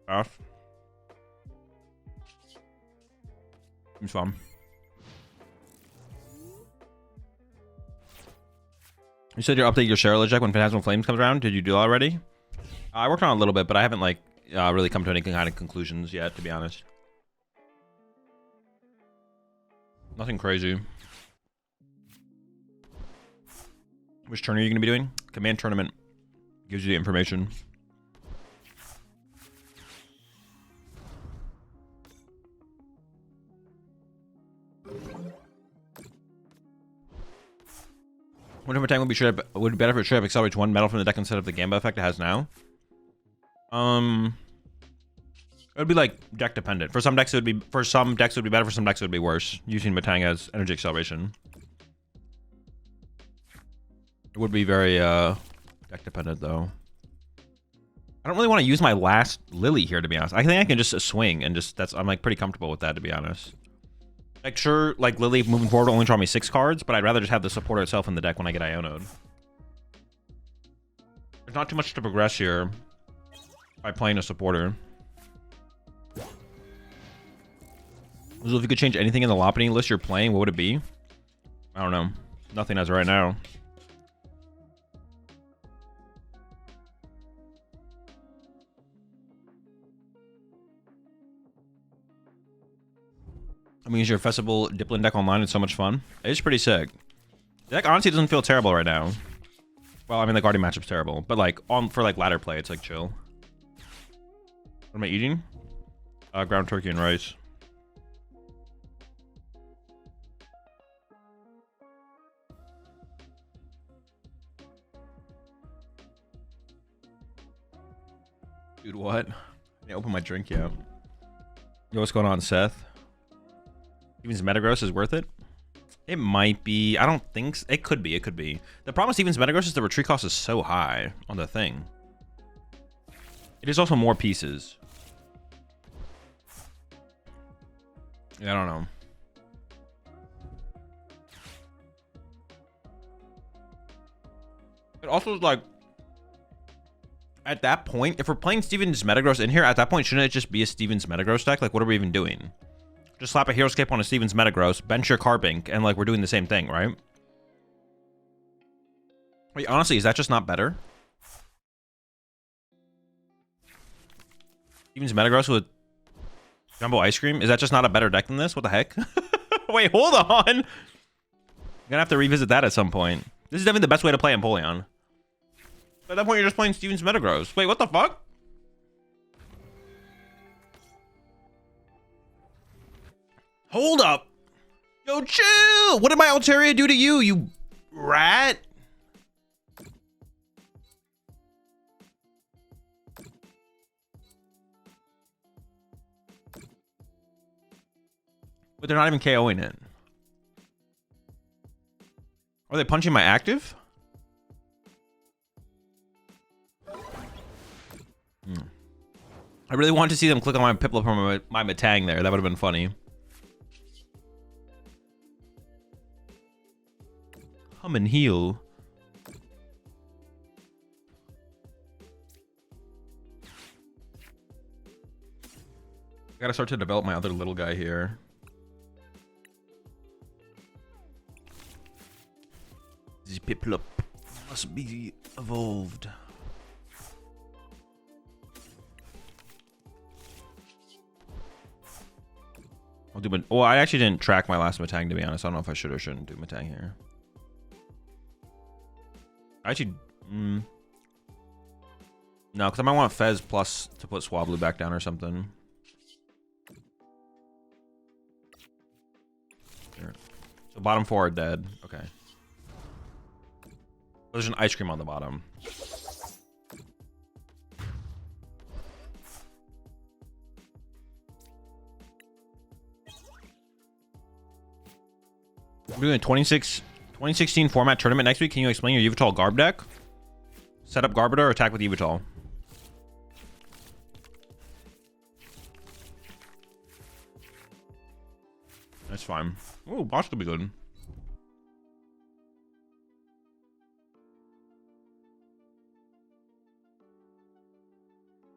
Off. Seems fun. You said you'll update your Charlotte deck when Phantasmal Flames comes around. Did you do that already? I worked on it a little bit, but I haven't like really come to any kind of conclusions yet, to be honest. Nothing crazy. Which turn are you going to be doing? Command Tournament gives you the information. Wonder if time would be better if it should have accelerates one metal from the deck instead of the Gamba effect it has now. It would be like deck dependent. For some decks it would be better. For some decks it would be worse. Using Metang as energy acceleration. It would be very deck dependent though. I don't really want to use my last Lillie here, to be honest. I think I can just swing and just I'm like pretty comfortable with that, to be honest. Like sure, like Lillie moving forward will only draw me 6 cards, but I'd rather just have the supporter itself in the deck when I get Iono'd. There's not too much to progress here by playing a supporter. So if you could change anything in the Lopunny list you're playing, what would it be? I don't know. Nothing as of right now. I mean, your festival Dipplin deck online is so much fun. It's pretty sick. The deck honestly doesn't feel terrible right now. Well, I mean, the Guardian matchup's terrible, but like for like ladder play, it's like chill. What am I eating? Ground turkey and rice. Dude, what? I open my drink, yeah. Yo, what's going on, Seth? Steven's Metagross is worth it? It might be. I don't think so. It could be. It could be. The problem with Steven's Metagross is the retreat cost is so high on the thing. It is also more pieces. Yeah, I don't know. It also is like, at that point, if we're playing Steven's Metagross in here, at that point, shouldn't it just be a Steven's Metagross deck? Like, what are we even doing? Just slap a Hero Escape on a Steven's Metagross, bench your Carbink, and like we're doing the same thing, right? Wait, honestly, is that just not better? Steven's Metagross with Jumbo Ice Cream? Is that just not a better deck than this? What the heck? Wait, hold on! I'm gonna have to revisit that at some point. This is definitely the best way to play Empoleon. At that point, you're just playing Steven's Metagross. Wait, what the fuck? Hold up. Yo, chill. What did my Altaria do to you, you rat? But they're not even KOing it. Are they punching my active? I really wanted to see them click on my Piplup or my Metang there. That would have been funny. Hum and heal. I gotta start to develop my other little guy here. The Piplup must be evolved. I'll do, well, I actually didn't track my last Metang, to be honest. I don't know if I should or shouldn't do Metang here. Actually, no, because I might want Fez plus to put Swablu back down or something. Here. So bottom 4 are dead. Okay. There's an ice cream on the bottom. We're doing a 2016 format tournament next week. Can you explain your Yveltal Garb deck? Set up Garbodor or attack with Yveltal? That's fine. Oh, boss could be good.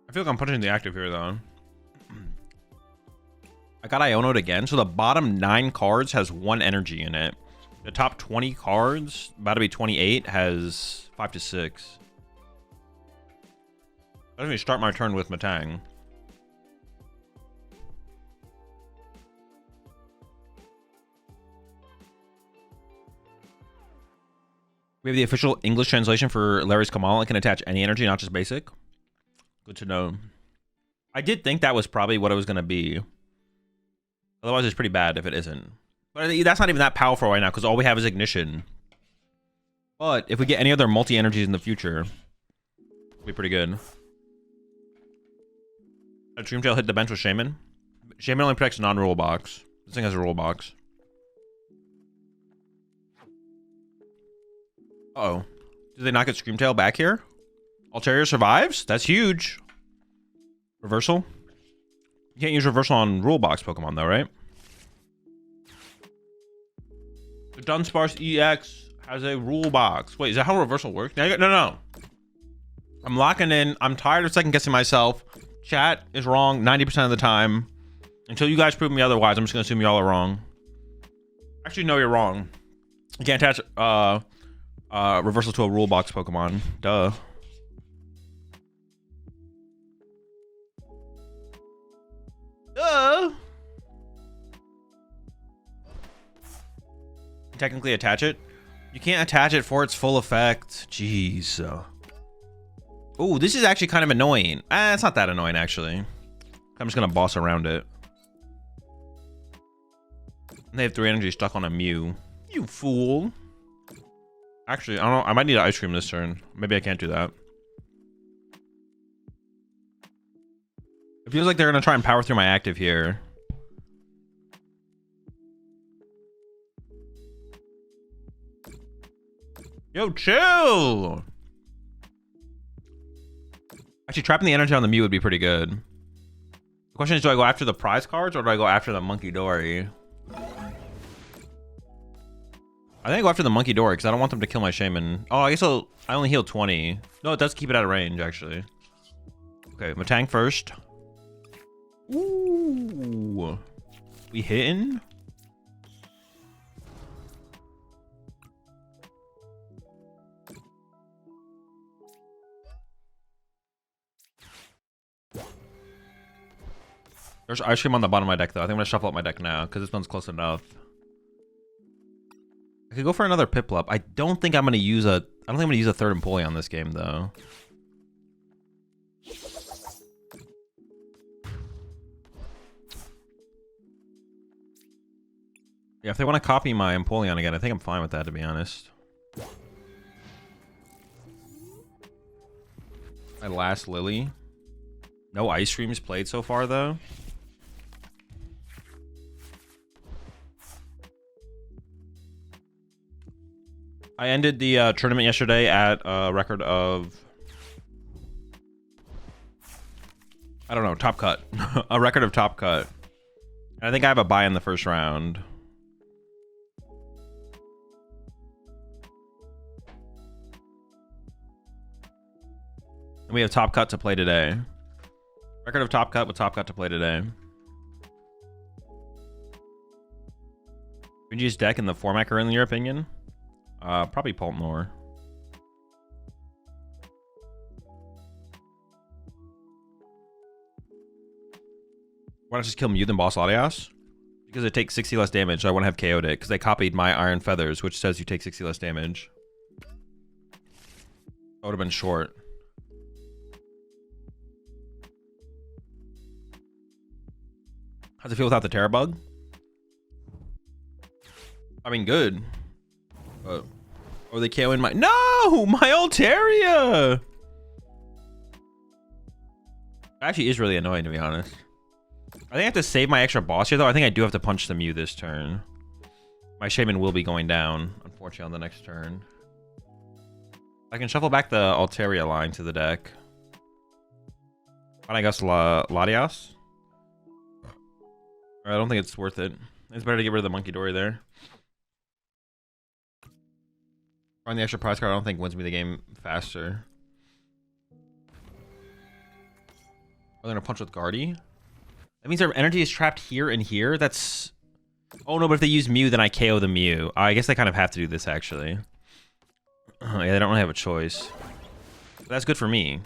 I feel like I'm punching the active here, though. I got Iono'd again. So the bottom 9 cards has 1 energy in it. The top 20 cards, about to be 28, has 5 to 6. Let me start my turn with Metang. We have the official English translation for Larry's Kamal. It can attach any energy, not just basic. Good to know. I did think that was probably what it was going to be. Otherwise, it's pretty bad if it isn't. But that's not even that powerful right now, because all we have is Ignition. But if we get any other multi-energies in the future, it'll be pretty good. A Dream Tail hit the bench with Shaymin. Shaymin only protects non-rule box. This thing has a rule box. Uh-oh. Did they not get Scream Tail back here? Altaria survives? That's huge. Reversal? You can't use reversal on rule box Pokemon though, right? The Dunsparce EX has a rule box. Wait, is that how reversal works? No. I'm locking in. I'm tired of second guessing myself. Chat is wrong 90% of the time. Until you guys prove me otherwise, I'm just gonna assume y'all are wrong. Actually, no, you're wrong. You can't attach reversal to a rule box Pokemon. Duh. Technically attach it. You can't attach it for its full effect. Jeez. Oh, this is actually kind of annoying. It's not that annoying actually. I'm just gonna boss around it. They have 3 energy stuck on a Mew. You fool. Actually, I don't know. I might need an ice cream this turn. Maybe I can't do that. It feels like they're gonna try and power through my active here. Yo, chill. Actually, trapping the energy on the Mew would be pretty good. The question is, do I go after the prize cards or do I go after the Monkey Dory? I think I go after the Monkey Dory because I don't want them to kill my Shaymin. Oh, I guess I only heal 20. No, it does keep it out of range, actually. Okay, Metang first. Ooh. We hitting? There's ice cream on the bottom of my deck, though. I think I'm going to shuffle up my deck now because this one's close enough. I could go for another Piplup. I don't think I'm going to use a... I don't think I'm going to use a third Empoleon this game, though. Yeah, if they want to copy my Empoleon again, I think I'm fine with that, to be honest. My last Lillie. No ice creams played so far, though. I ended the tournament yesterday at a record of... I don't know, top cut. A record of top cut. And I think I have a bye in the first round. And we have top cut to play today. Record of top cut with top cut to play today. Renji's deck in the format in your opinion? Probably Poltmore. Why not just kill Mew than Boss Latias? Because it takes 60 less damage. So I want to have KO'd it because they copied my Iron Feathers, which says you take 60 less damage. That would have been short. How's it feel without the Terra Bug? I mean, good. Oh, they KO'ing my... No! My Altaria! Actually is really annoying, to be honest. I think I have to save my extra boss here, though. I think I do have to punch the Mew this turn. My Shaymin will be going down, unfortunately, on the next turn. I can shuffle back the Altaria line to the deck. I guess Latias? I don't think it's worth it. It's better to get rid of the Monkey Dory there. On the extra prize card, I don't think wins me the game faster. Are they gonna punch with Guardy? That means their energy is trapped here and here. That's... Oh no, but if they use Mew, then I KO the Mew. I guess they kind of have to do this, actually. Yeah, they don't really have a choice. But that's good for me.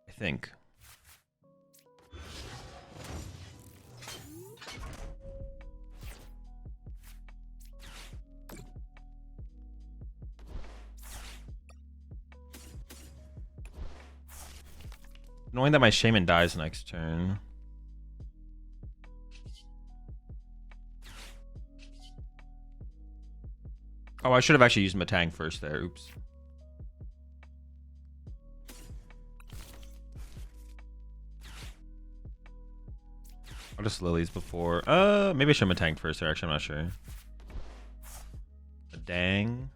I think. Knowing that my Shaymin dies next turn. Oh, I should have actually used Metang first there. Oops. I'll just Lilies before. Maybe I should have tanked first. Actually, I'm not sure. Dang.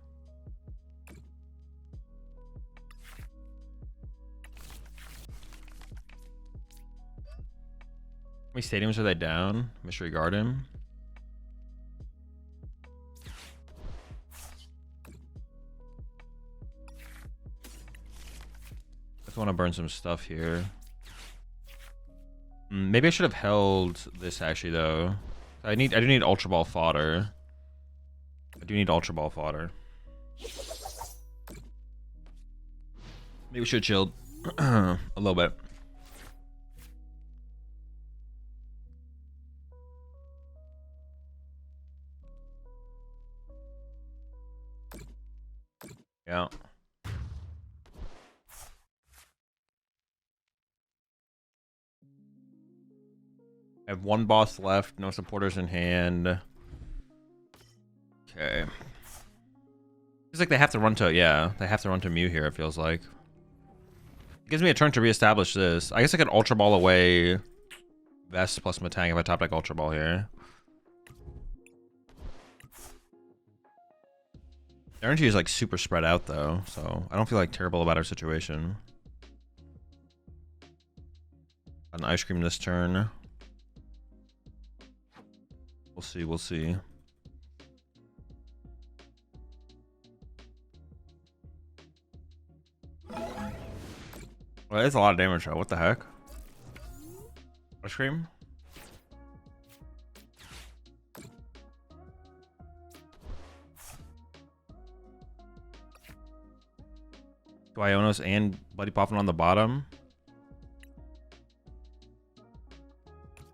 How many stadiums are they down? Mystery Garden. I just want to burn some stuff here. Maybe I should have held this actually though. I do need Ultra Ball fodder. I do need Ultra Ball fodder. Maybe we should have chilled a little bit. Yeah. I have one boss left, no supporters in hand. Okay. Feels like they have to run to, yeah, they have to run to Mew here, it feels like. It gives me a turn to reestablish this. I guess I could Ultra Ball away Vest plus Metang if I top deck Ultra Ball here. The energy is like super spread out though, so I don't feel like terrible about our situation. An Ice Cream this turn. We'll see, we'll see. Well, that's a lot of damage though. What the heck? Ice Cream? Do Ionos and Buddy Poffin on the bottom?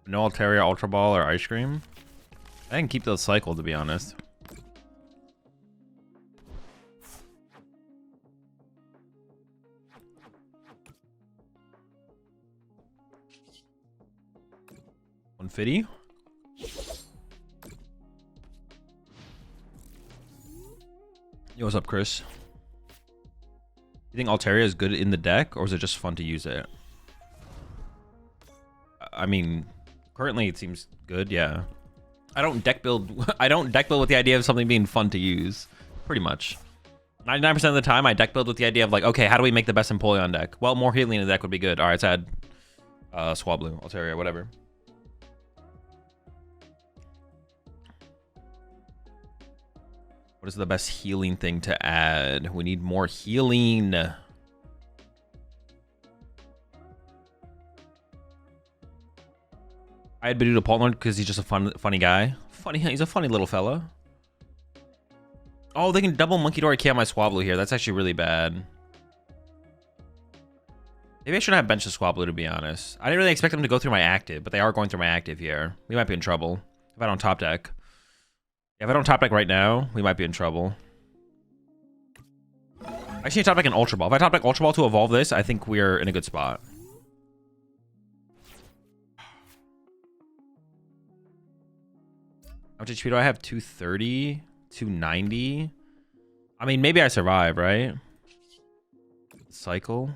No Altaria, Ultra Ball, or Ice Cream? I can keep the cycle, to be honest. $150. Yo, what's up, Chris? You think Altaria is good in the deck, or is it just fun to use it? I mean, currently it seems good, yeah. I don't deck build. I don't deck build with the idea of something being fun to use. Pretty much. 99% of the time, I deck build with the idea of like, okay, how do we make the best Empoleon deck? Well, more healing in the deck would be good. All right, let's add Swablu, Altaria, whatever. What is the best healing thing to add? We need more healing. I had Beldum TEF because he's just a funny guy. He's a funny little fella. Oh, they can double Monkey Dory KO my Swablu here. That's actually really bad. Maybe I shouldn't have benched the Swablu, to be honest. I didn't really expect them to go through my active, but they are going through my active here. We might be in trouble if I don't top deck. If I don't top deck right now, we might be in trouble. I just need to top deck an Ultra Ball. If I top deck Ultra Ball to evolve this, I think we're in a good spot. How much HP do I have? 230? 290? I mean, maybe I survive, right? Cycle.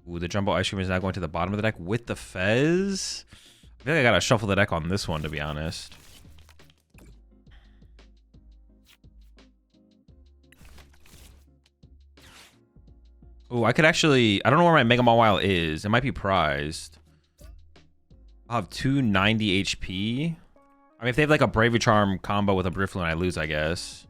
Ooh, the Jumbo Ice Cream is now going to the bottom of the deck with the Fez. I feel like I gotta shuffle the deck on this one, to be honest. Ooh, I could actually... I don't know where my Mega Mawile is. It might be prized. I'll have 290 HP. I mean, if they have like a Bravery Charm combo with a Drifloon, I lose, I guess.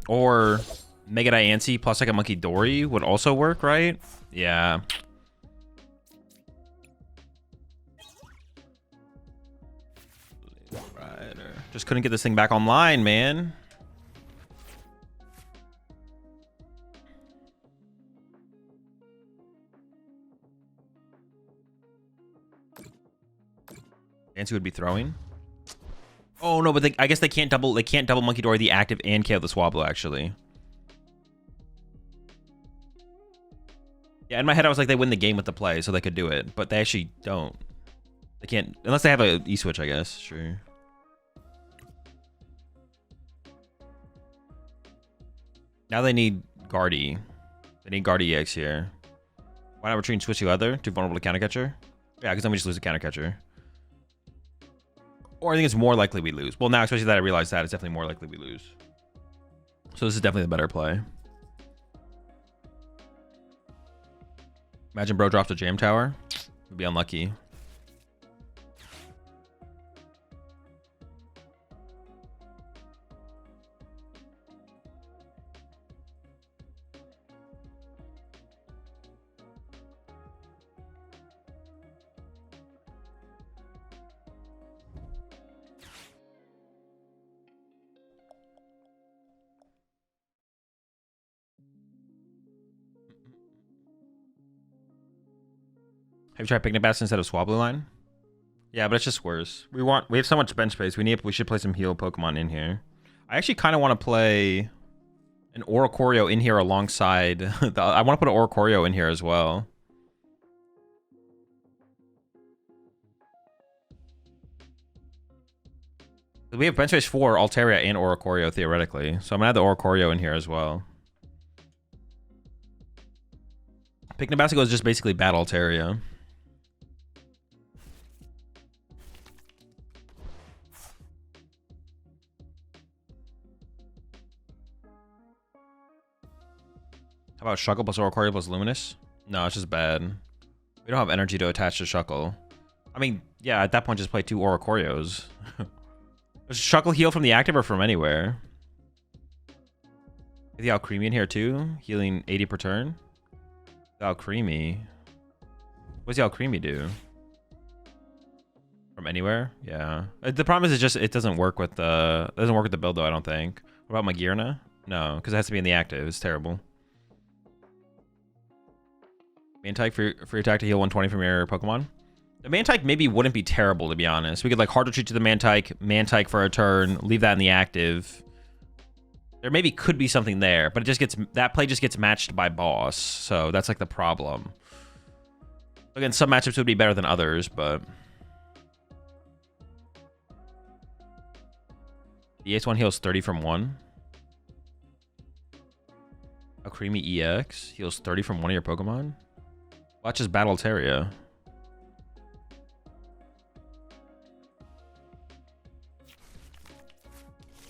Or Mega Diancie plus like a Monkey Dory would also work, right? Yeah. Rider. Just couldn't get this thing back online, man. Diancie would be throwing. Oh no, but I guess they can't double. They can't double Monkey Dory the active and KO the Swablu actually. Yeah, in my head I was like they win the game with the play, so they could do it, but they actually don't. They can't unless they have a E-switch, I guess. Sure. Now they need Guardy. They need Guardy EX here. Why not retreat and switch to other? Too vulnerable to counter catcher? Yeah, because then we just lose a counter catcher. Or I think it's more likely we lose. Well, now, especially that I realize that, it's definitely more likely we lose. So this is definitely the better play. Imagine bro drops a jam tower. Would be unlucky. Have you tried Picnic Basket instead of Swablu line? Yeah, but it's just worse. We have so much bench space. We should play some heal Pokemon in here. I actually kind of want to play an Oricorio in here alongside. I want to put an Oricorio in here as well. We have bench space for Altaria and Oricorio theoretically, so I'm gonna add the Oricorio in here as well. Picnic Basket is just basically bad Altaria. How about Shuckle plus Oricorio plus Luminous? No, it's just bad. We don't have energy to attach to Shuckle. I mean, yeah, at that point, just play 2 Oricorios. Does Shuckle heal from the active or from anywhere? Is the Alcremie in here too? Healing 80 per turn? The Alcremie. What does the Alcremie do? From anywhere? Yeah. The problem is it doesn't work with the build though, I don't think. What about Magirna? No, because it has to be in the active. It's terrible. Mantike for your attack to heal 120 from your Pokemon. The Mantike maybe wouldn't be terrible, to be honest. We could like hard retreat to the Mantike for a turn, leave that in the active. There maybe could be something there, but that play just gets matched by boss. So that's like the problem. Again, some matchups would be better than others, but the Ace 1 heals 30 from 1. A Creamy EX heals 30 from 1 of your Pokemon. Watch his battle Altaria.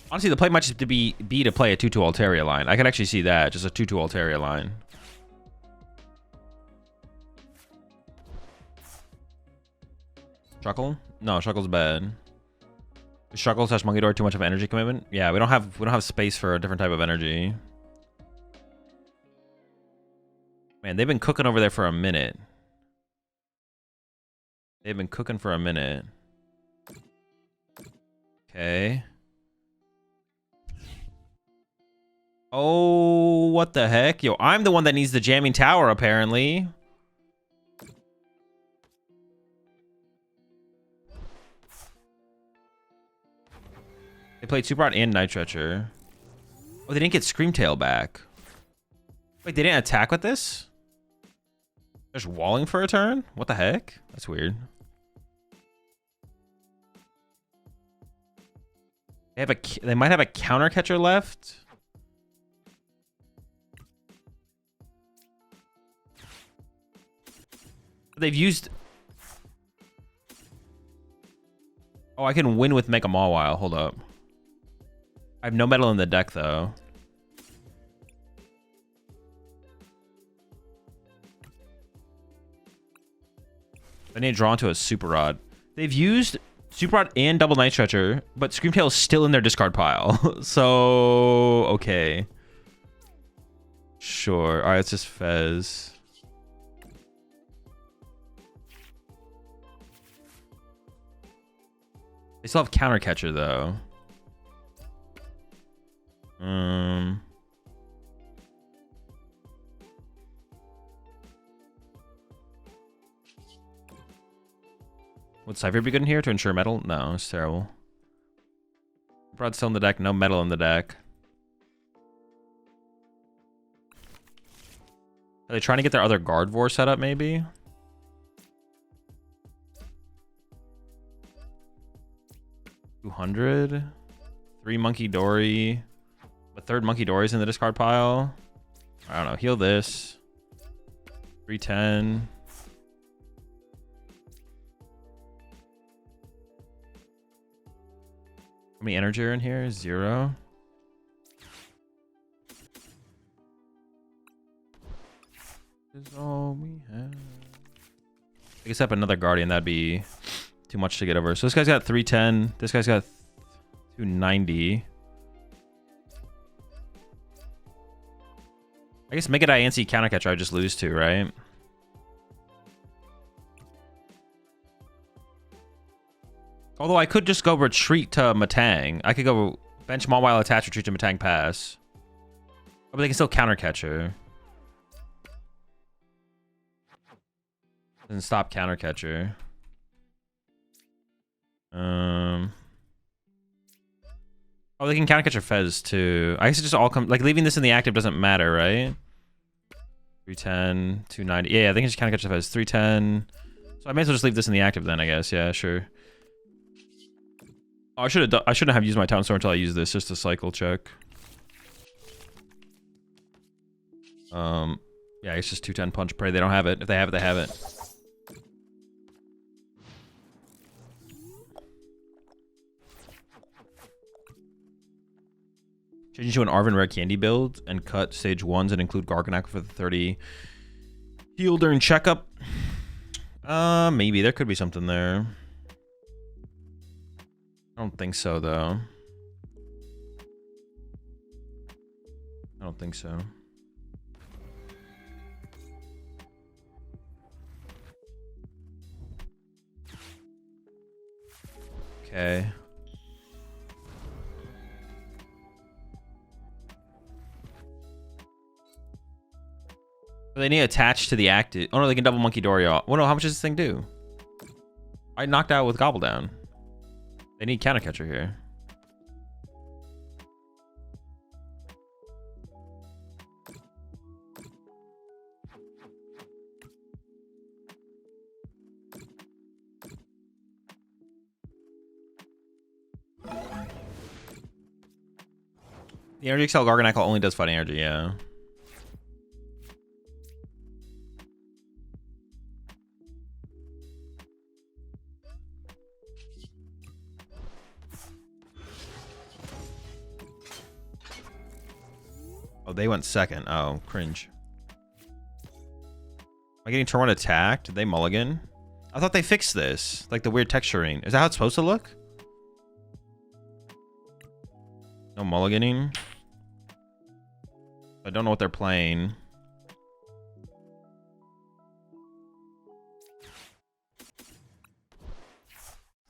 Honestly, the play might just be to play a 2-2 Altaria line. I could actually see that, just a 2-2 Altaria line. Shuckle? No, Shuckle's bad. Shuckle / Monkey Door too much of an energy commitment? Yeah, we don't have space for a different type of energy. Man, they've been cooking over there for a minute. They've been cooking for a minute. Okay. Oh, what the heck? Yo, I'm the one that needs the jamming tower, apparently. They played Super Rod and Night Stretcher. Oh, they didn't get Screamtail back. Wait, they didn't attack with this? There's walling for a turn? What the heck? That's weird. They might have a counter catcher left. They've used... Oh, I can win with Mega Mawile. Hold up. I have no metal in the deck, though. I need to draw into a Super Rod. They've used Super Rod and Double Night Stretcher, but Screamtail is still in their discard pile. So, okay. Sure. All right, it's just Fez. They still have Counter Catcher, though. Would Cypher be good in here to ensure metal? No, it's terrible. Broad still in the deck, no metal in the deck. Are they trying to get their other Gardevoir set up, maybe? $200. 3 Monkey Dory. The third Monkey Dory's in the discard pile. I don't know. Heal this. 310. How many energy are in here? 0. Is all we have. I guess up another guardian, that'd be too much to get over. So this guy's got 310. This guy's got 290. I guess Mega Diancie counter catcher I just lose to, right? Although I could just go retreat to Metang. I could go bench Mawile attach, retreat to Metang pass. But they can still counter catcher. And stop counter catcher. Oh, they can counter catcher Fez too. I guess it just all come like leaving this in the active doesn't matter, right? 310, 290. Yeah, I think it's just counter catcher Fez. 310. So I may as well just leave this in the active then, I guess. Yeah, sure. Oh, I shouldn't have used my Town Store until I use this, just to cycle check. Yeah, it's just 210 punch. Pray they don't have it. If they have it, they have it. Change to an Arven Rare Candy build and cut stage 1s and include Garganac for the 30 heal during checkup. Maybe there could be something there. I don't think so, though. I don't think so. Okay. They need attached to the active. Oh no, they can double Monkey Dory off. Well, no, how much does this thing do? I knocked out with Gobble Down. They need counter catcher here. The Energy Excel Garganackle only does fighting energy, yeah. Oh, they went second. Oh, cringe. Am I getting turn 1 attacked? Did they mulligan? I thought they fixed this. Like the weird texturing. Is that how it's supposed to look? No mulliganing? I don't know what they're playing.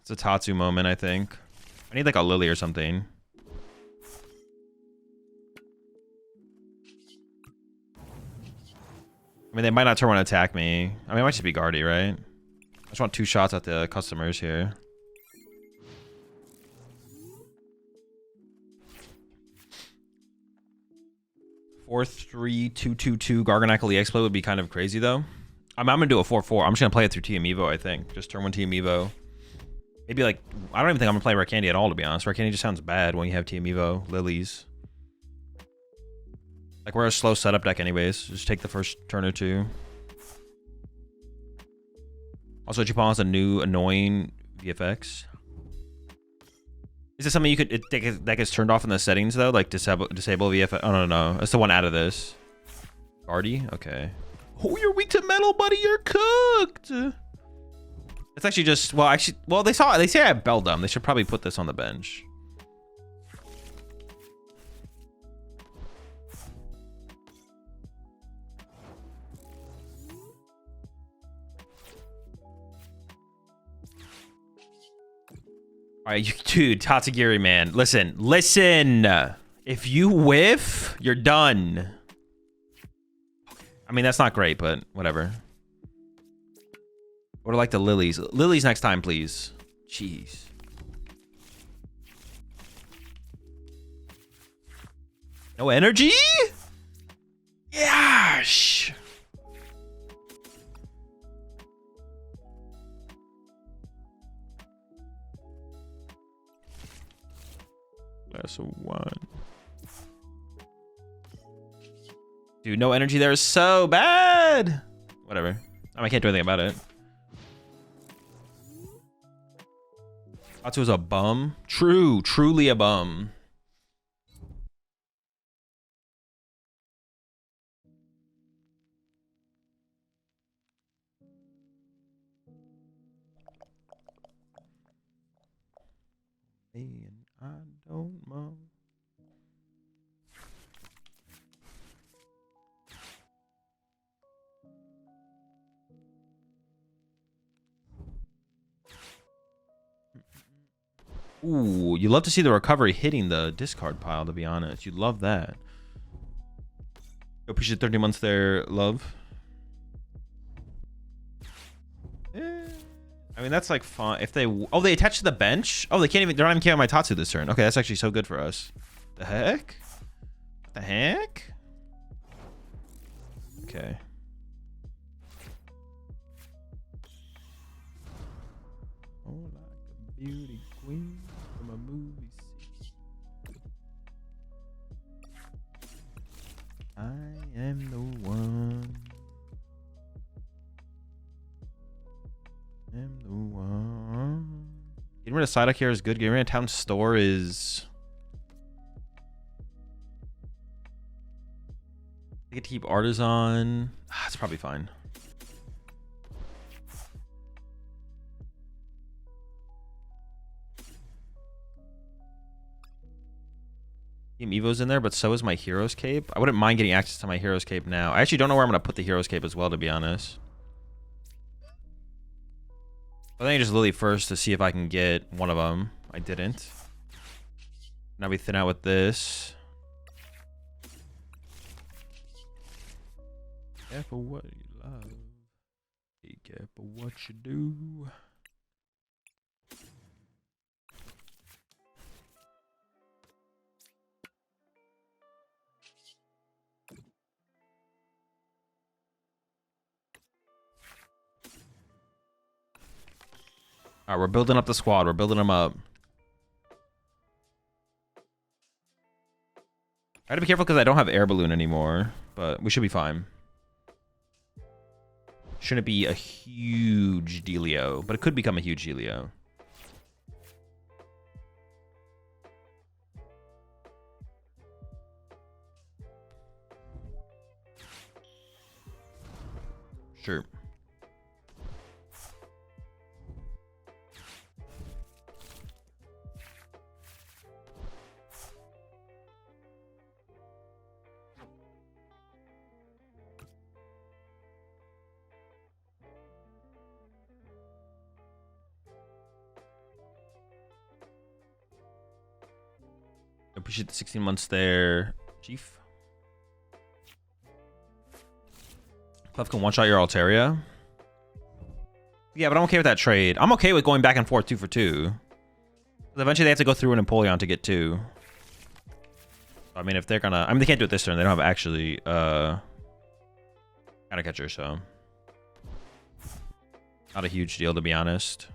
It's a Tatsu moment, I think. I need like a Lillie or something. I mean, they might not turn 1 attack me. I mean, it might just be Guardy, right? I just want 2 shots at the customers here. Four, 3, 2, 2, 2 Garganackle EX play would be kind of crazy though. I'm gonna do a 4-4. I'm just gonna play it through TM Evo, I think. Just turn 1 TM Evo. Maybe like I don't even think I'm gonna play Rare Candy at all, to be honest. Rare Candy just sounds bad when you have TM Evo, Lilies. Like we're a slow setup deck anyways. Just take the first turn or 2. Also, Japan has a new annoying VFX. Is this something you could that gets turned off in the settings though? Like disable VFX? Oh no, that's the one out of this. Guardy? Okay. Oh, you're weak to metal, buddy. You're cooked. It's actually just well they say I have Beldum. They should probably put this on the bench. All right, dude, Tatsugiri, man. Listen. If you whiff, you're done. I mean, that's not great, but whatever. What are like the Lilies? Lilies next time, please. Jeez. No energy? Yash. That's a 1. Dude, no energy there is so bad. Whatever. I mean, I can't do anything about it. Tatsu was a bum. Truly a bum. And I don't know. Ooh, you love to see the recovery hitting the discard pile, to be honest. You'd love that. Appreciate 30 months there, love. I mean, that's like fun. If they... Oh, they attach to the bench? Oh, they can't even... They're not even carrying my Tatsu this turn. Okay, that's actually so good for us. The heck? What the heck? Okay. Oh, like a beauty queen from a movie scene. I am the one. Am the one. Getting rid of Psyduck here is good. Getting rid of Town Store is... I get to keep Artazon. It's probably fine. Team Evo's in there, but so is my Hero's Cape. I wouldn't mind getting access to my Hero's Cape now. I actually don't know where I'm going to put the Hero's Cape as well, to be honest. I think I just Lillie first to see if I can get one of them. I didn't. Now we thin out with this. Careful what you love. Be careful what you do. All right, we're building up the squad. We're building them up. I gotta be careful because I don't have Air Balloon anymore, but we should be fine. Shouldn't be a huge dealio, but it could become a huge dealio. Sure. Appreciate the 16 months there, Chief. Clef can one-shot your Altaria. Yeah, but I'm okay with that trade. I'm okay with going back and forth 2 for 2. Eventually they have to go through an Empoleon to get 2. I mean, if they're gonna... I mean, they can't do it this turn. They don't have actually kind of catcher, so... Not a huge deal, to be honest.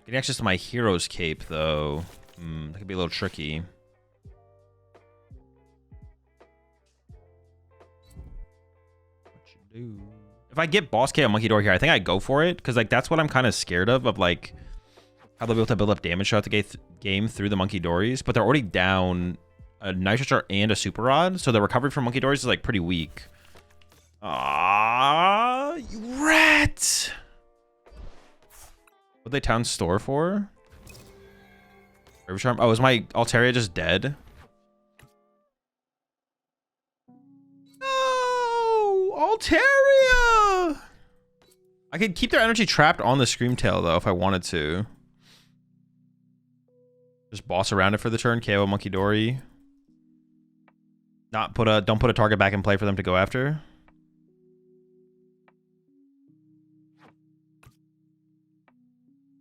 Getting access to my Hero's Cape, though. That could be a little tricky. What you do? If I get Boss K on Monkey Door here, I think I go for it. Because, like, that's what I'm kind of scared of, like, how they'll be able to build up damage throughout the game through the Monkey Dories. But they're already down a Nitro Chart and a Super Rod. So the recovery from Monkey Dories is, like, pretty weak. Ah, you rat! What they Town Store for? River Charm? Oh, is my Altaria just dead? No! Altaria! I could keep their energy trapped on the Screamtail, though, if I wanted to. Just boss around it for the turn, KO Monkey Dory. Don't put a target back in play for them to go after.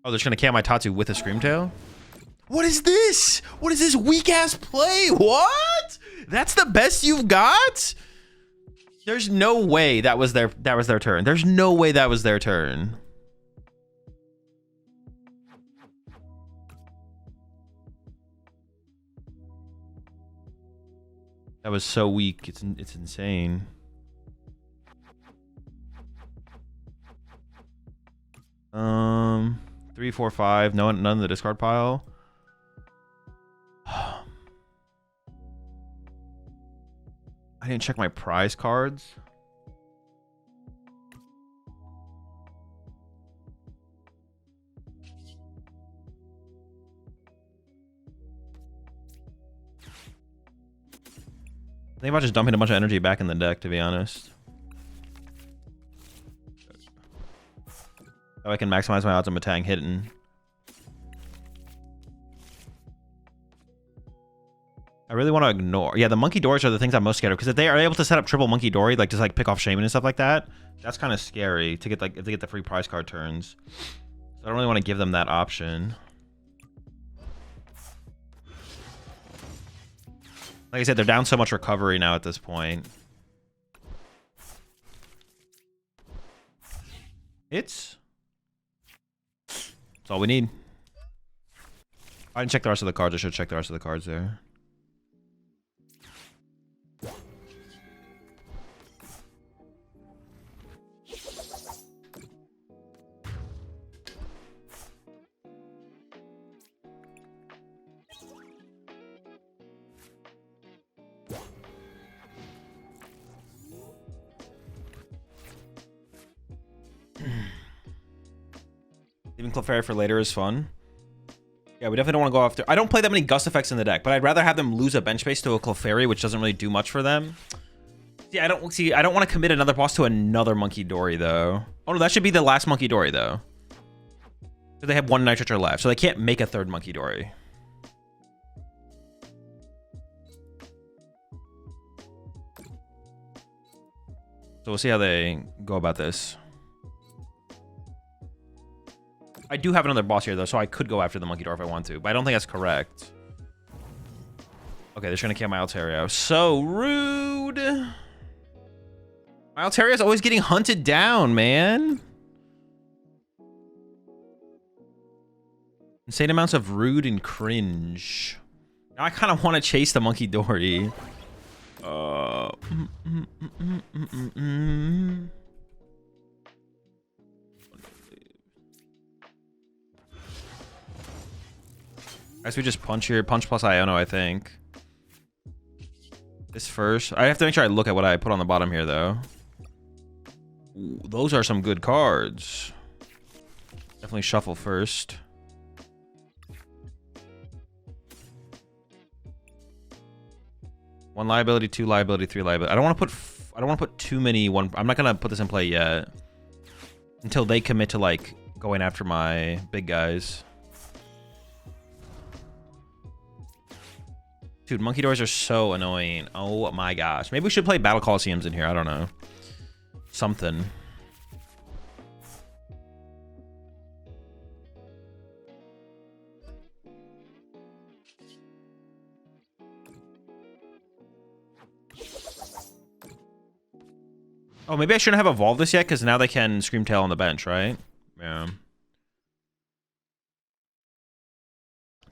Oh, they're just gonna KO my Tatsu with a Screamtail? What is this? What is this weak ass play? What? That's the best you've got? There's no way that was their turn. There's no way that was their turn. That was so weak. It's insane. 3, 4, 5. None in the discard pile. I didn't check my prize cards. I think about just dumping a bunch of energy back in the deck, to be honest. So I can maximize my odds of Metang hitting. I really want to ignore. Yeah, the Monkey Dories are the things I'm most scared of, because if they are able to set up triple Monkey Dory, like just like pick off Shaymin and stuff like that, that's kind of scary to get like if they get the free prize card turns. So I don't really want to give them that option. Like I said, they're down so much recovery now at this point. That's all we need. I didn't check the rest of the cards. I should check the rest of the cards there. Even Clefairy for later is fun. Yeah, we definitely don't want to go after... I don't play that many Gust effects in the deck, but I'd rather have them lose a bench space to a Clefairy, which doesn't really do much for them. Yeah, I don't want to commit another boss to another Monkey Dory, though. Oh, no, that should be the last Monkey Dory, though. So they have one Nitriture left, so they can't make a third Monkey Dory. So we'll see how they go about this. I do have another boss here, though, so I could go after the Monkey Dory if I want to, but I don't think that's correct. Okay, they're trying to kill my Altaria. So rude. My Altaria is always getting hunted down, man. Insane amounts of rude and cringe. Now I kind of want to chase the Monkey Dory. I guess we just punch here. Punch plus Iono, I think. This first. I have to make sure I look at what I put on the bottom here, though. Ooh, those are some good cards. Definitely shuffle first. One liability, two liability, three liability. I don't want to put too many one. I'm not gonna put this in play yet until they commit to like going after my big guys. Dude, Monkey Doors are so annoying. Oh my gosh. Maybe we should play Battle Coliseums in here. I don't know. Something. Oh, maybe I shouldn't have evolved this yet, because now they can Scream Tail on the bench, right? Yeah.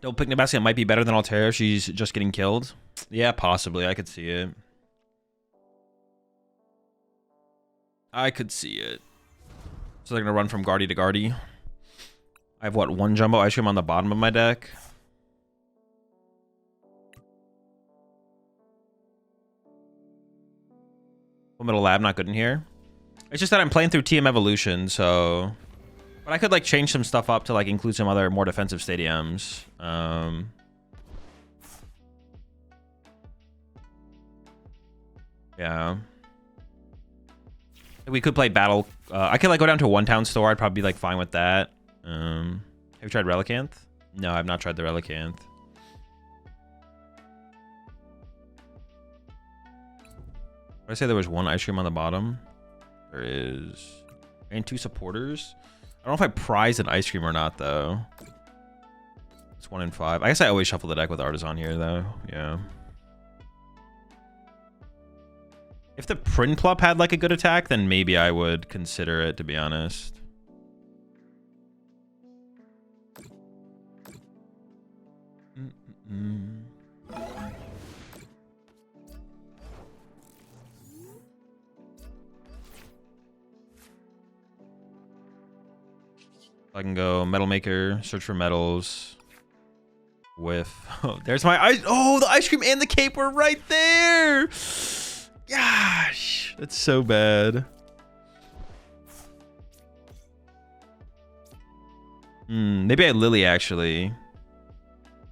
Double Picnic Basket might be better than Altaria if she's just getting killed. Yeah, possibly. I could see it. I could see it. So they're going to run from Guardy to Guardy. I have, what, one Jumbo Ice Cream on the bottom of my deck? Full Metal Lab, not good in here. It's just that I'm playing through TM Evolution, so... But I could, like, change some stuff up to, like, include some other more defensive stadiums. Yeah. We could play Battle... I could, like, go down to one Town Store. I'd probably be, like, fine with that. Have you tried Relicanth? No, I've not tried the Relicanth. Did I say there was one Ice Cream on the bottom? There is... And two supporters? I don't know if I prize an Ice Cream or not, though. It's 1 in 5. I guess I always shuffle the deck with Artazon here, though. Yeah. If the Prinplup had, like, a good attack, then maybe I would consider it, to be honest. I can go Metal Maker, search for metals. Whiff. Oh, there's my ice. Oh, the ice cream and the cape were right there. Gosh, that's so bad. Maybe I had Lillie actually.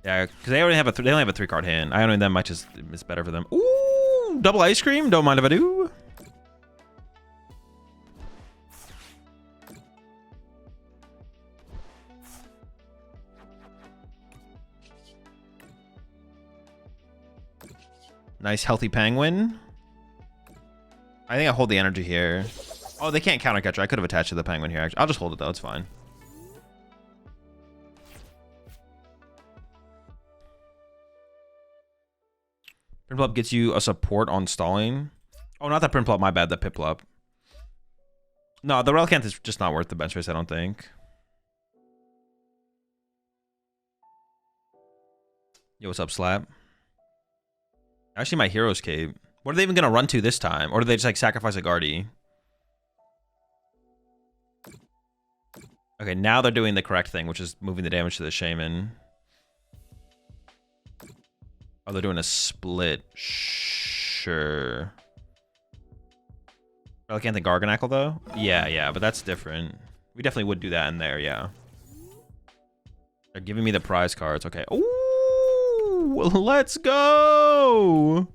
Yeah, because they already have a they only have a 3-card hand. I don't know, that might just is better for them. Ooh, double ice cream. Don't mind if I do. Nice healthy penguin. I think I hold the energy here. Oh, they can't counter catcher. I could have attached to the penguin here. Actually, I'll just hold it though. It's fine. Prinplup gets you a support on stalling. Oh, not that Prinplup. My bad. The Piplup. No, the Relicanth is just not worth the bench race, I don't think. Yo, what's up, Slap? Actually, my Hero's Cape. What are they even going to run to this time? Or do they just, like, sacrifice a Guardy? Okay, now they're doing the correct thing, which is moving the damage to the Shaymin. Oh, they're doing a split. Sure. Relicanth and Garganackle, though? Yeah, but that's different. We definitely would do that in there, yeah. They're giving me the prize cards. Okay. Ooh, let's go!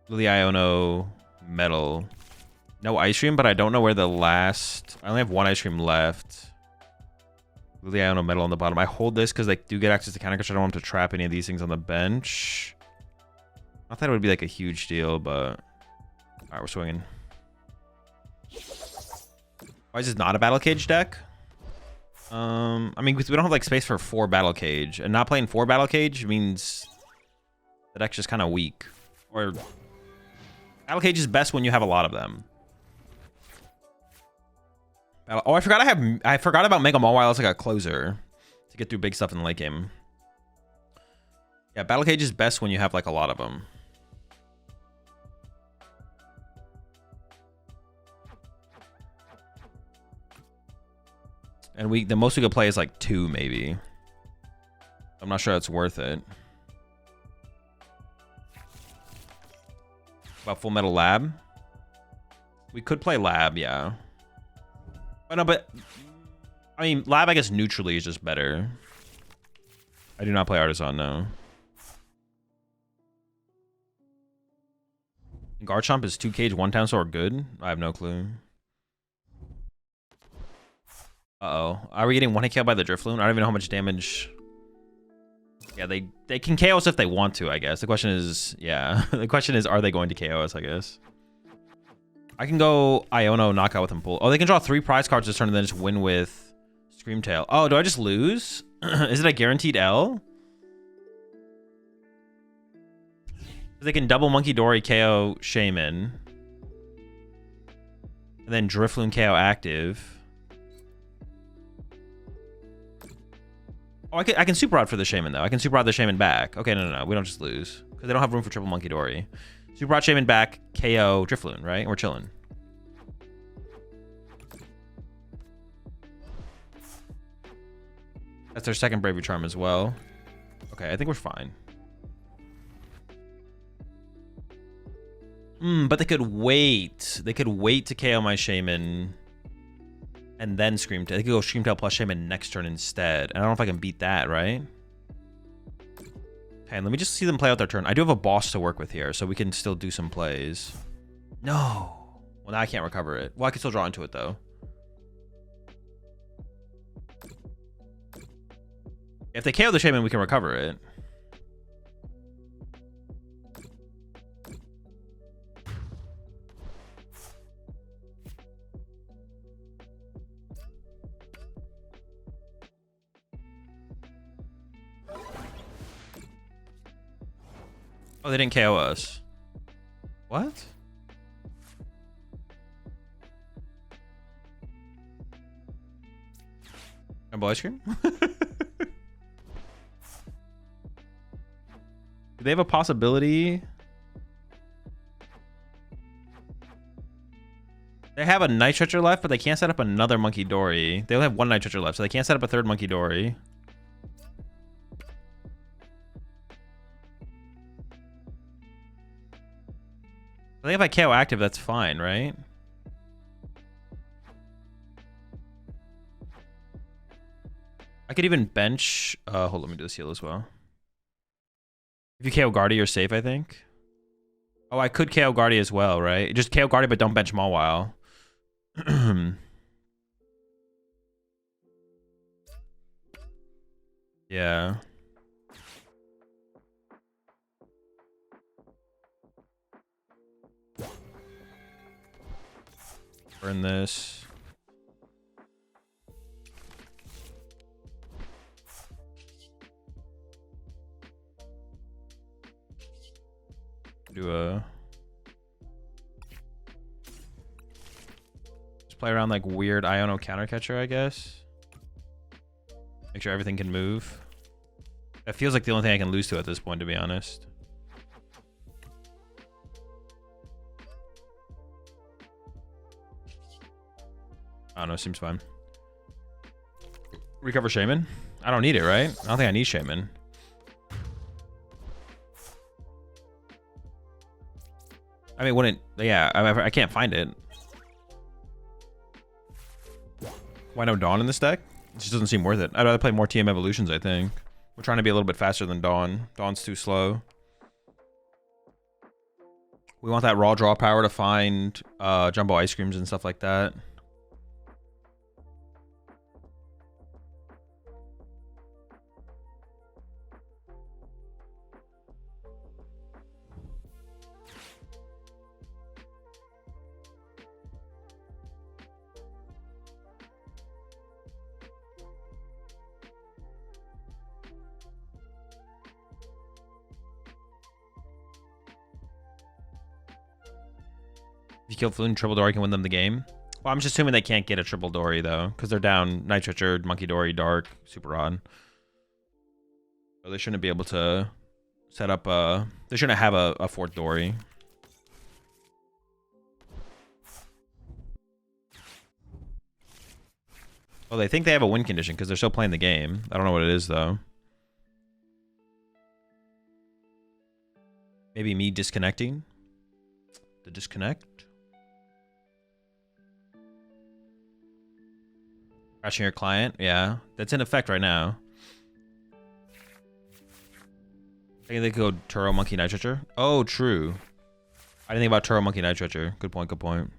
Lillie, Iono, Metal. No ice cream, but I don't know where the last... I only have 1 ice cream left. Lillie, Iono, Metal on the bottom. I hold this because they do get access to counter catcher. I don't want them to trap any of these things on the bench. Not that it would be like a huge deal, but... Alright, we're swinging. Why is this not a Battle Cage deck? I mean, we don't have like space for 4 Battle Cage. And not playing 4 Battle Cage means... the deck's just kind of weak. Or... Battle Cage is best when you have a lot of them. Oh, I forgot about Mega Mawile as like a closer to get through big stuff in the late game. Yeah, Battle Cage is best when you have like a lot of them. And the most we could play is like 2 maybe. I'm not sure it's worth it. About Full Metal Lab? We could play Lab, yeah. Oh, no, but... I mean, Lab, I guess, neutrally is just better. I do not play Artazon, no. Garchomp is 2 cage, 1 Town Store good? I have no clue. Uh-oh. Are we getting 1-hit KO by the Drifloon? I don't even know how much damage... Yeah, they can KO us if they want to, I guess. The question is, yeah. The question is, are they going to KO us, I guess? I can go Iono knockout with Empoleon. Oh, they can draw 3 prize cards this turn and then just win with Screamtail. Oh, do I just lose? Is it a guaranteed L? They can double Monkey Dory KO Shaymin. And then Drifloon KO active. Oh, I can Super Rod for the Shaymin, though. I can Super Rod the Shaymin back. Okay, no. We don't just lose. Because they don't have room for triple Monkey Dory. Super Rod Shaymin back, KO Drifloon, right? We're chilling. That's their second Bravery Charm as well. Okay, I think we're fine. But they could wait. They could wait to KO my Shaymin. And then Screamtail. They could go Screamtail plus Shaymin next turn instead. I don't know if I can beat that, right? Okay, let me just see them play out their turn. I do have a boss to work with here, so we can still do some plays. No. Well, now I can't recover it. Well, I can still draw into it, though. If they KO the Shaymin, we can recover it. Oh, they didn't KO us. What? Jumbo Ice Cream? Do they have a possibility? They have a Night Stretcher left, but they can't set up another Monkey Dory. They only have one Night Stretcher left, so they can't set up a third Monkey Dory. I think if I KO active, that's fine, right? I could even bench. Hold on, let me do this heal as well. If you KO Guardy, you're safe, I think. Oh, I could KO Guardy as well, right? Just KO Guardy, but don't bench Mawile. Yeah. Burn this. Do a... Just play around like weird Iono counter catcher, I guess. Make sure everything can move. That feels like the only thing I can lose to at this point, to be honest. I don't know, seems fine. Recover Shaymin? I don't need it, right? I don't think I need Shaymin. I mean, wouldn't... Yeah, I can't find it. Why no Dawn in this deck? It just doesn't seem worth it. I'd rather play more TM Evolutions, I think. We're trying to be a little bit faster than Dawn. Dawn's too slow. We want that raw draw power to find Jumbo Ice Creams and stuff like that. If you kill Floon, Triple Dory can win them the game. Well, I'm just assuming they can't get a Triple Dory, though, because they're down Night Stretcher, Monkey Dory, Dark, Super Rod. So they shouldn't be able to set up a... They shouldn't have a fourth Dory. Well, they think they have a win condition because they're still playing the game. I don't know what it is, though. Maybe me disconnecting? The disconnect? Crashing your client? Yeah. That's in effect right now. I think they could go Turo Monkey Night Stretcher. Oh, true. I didn't think about Turo Monkey Night Stretcher. Good point, good point.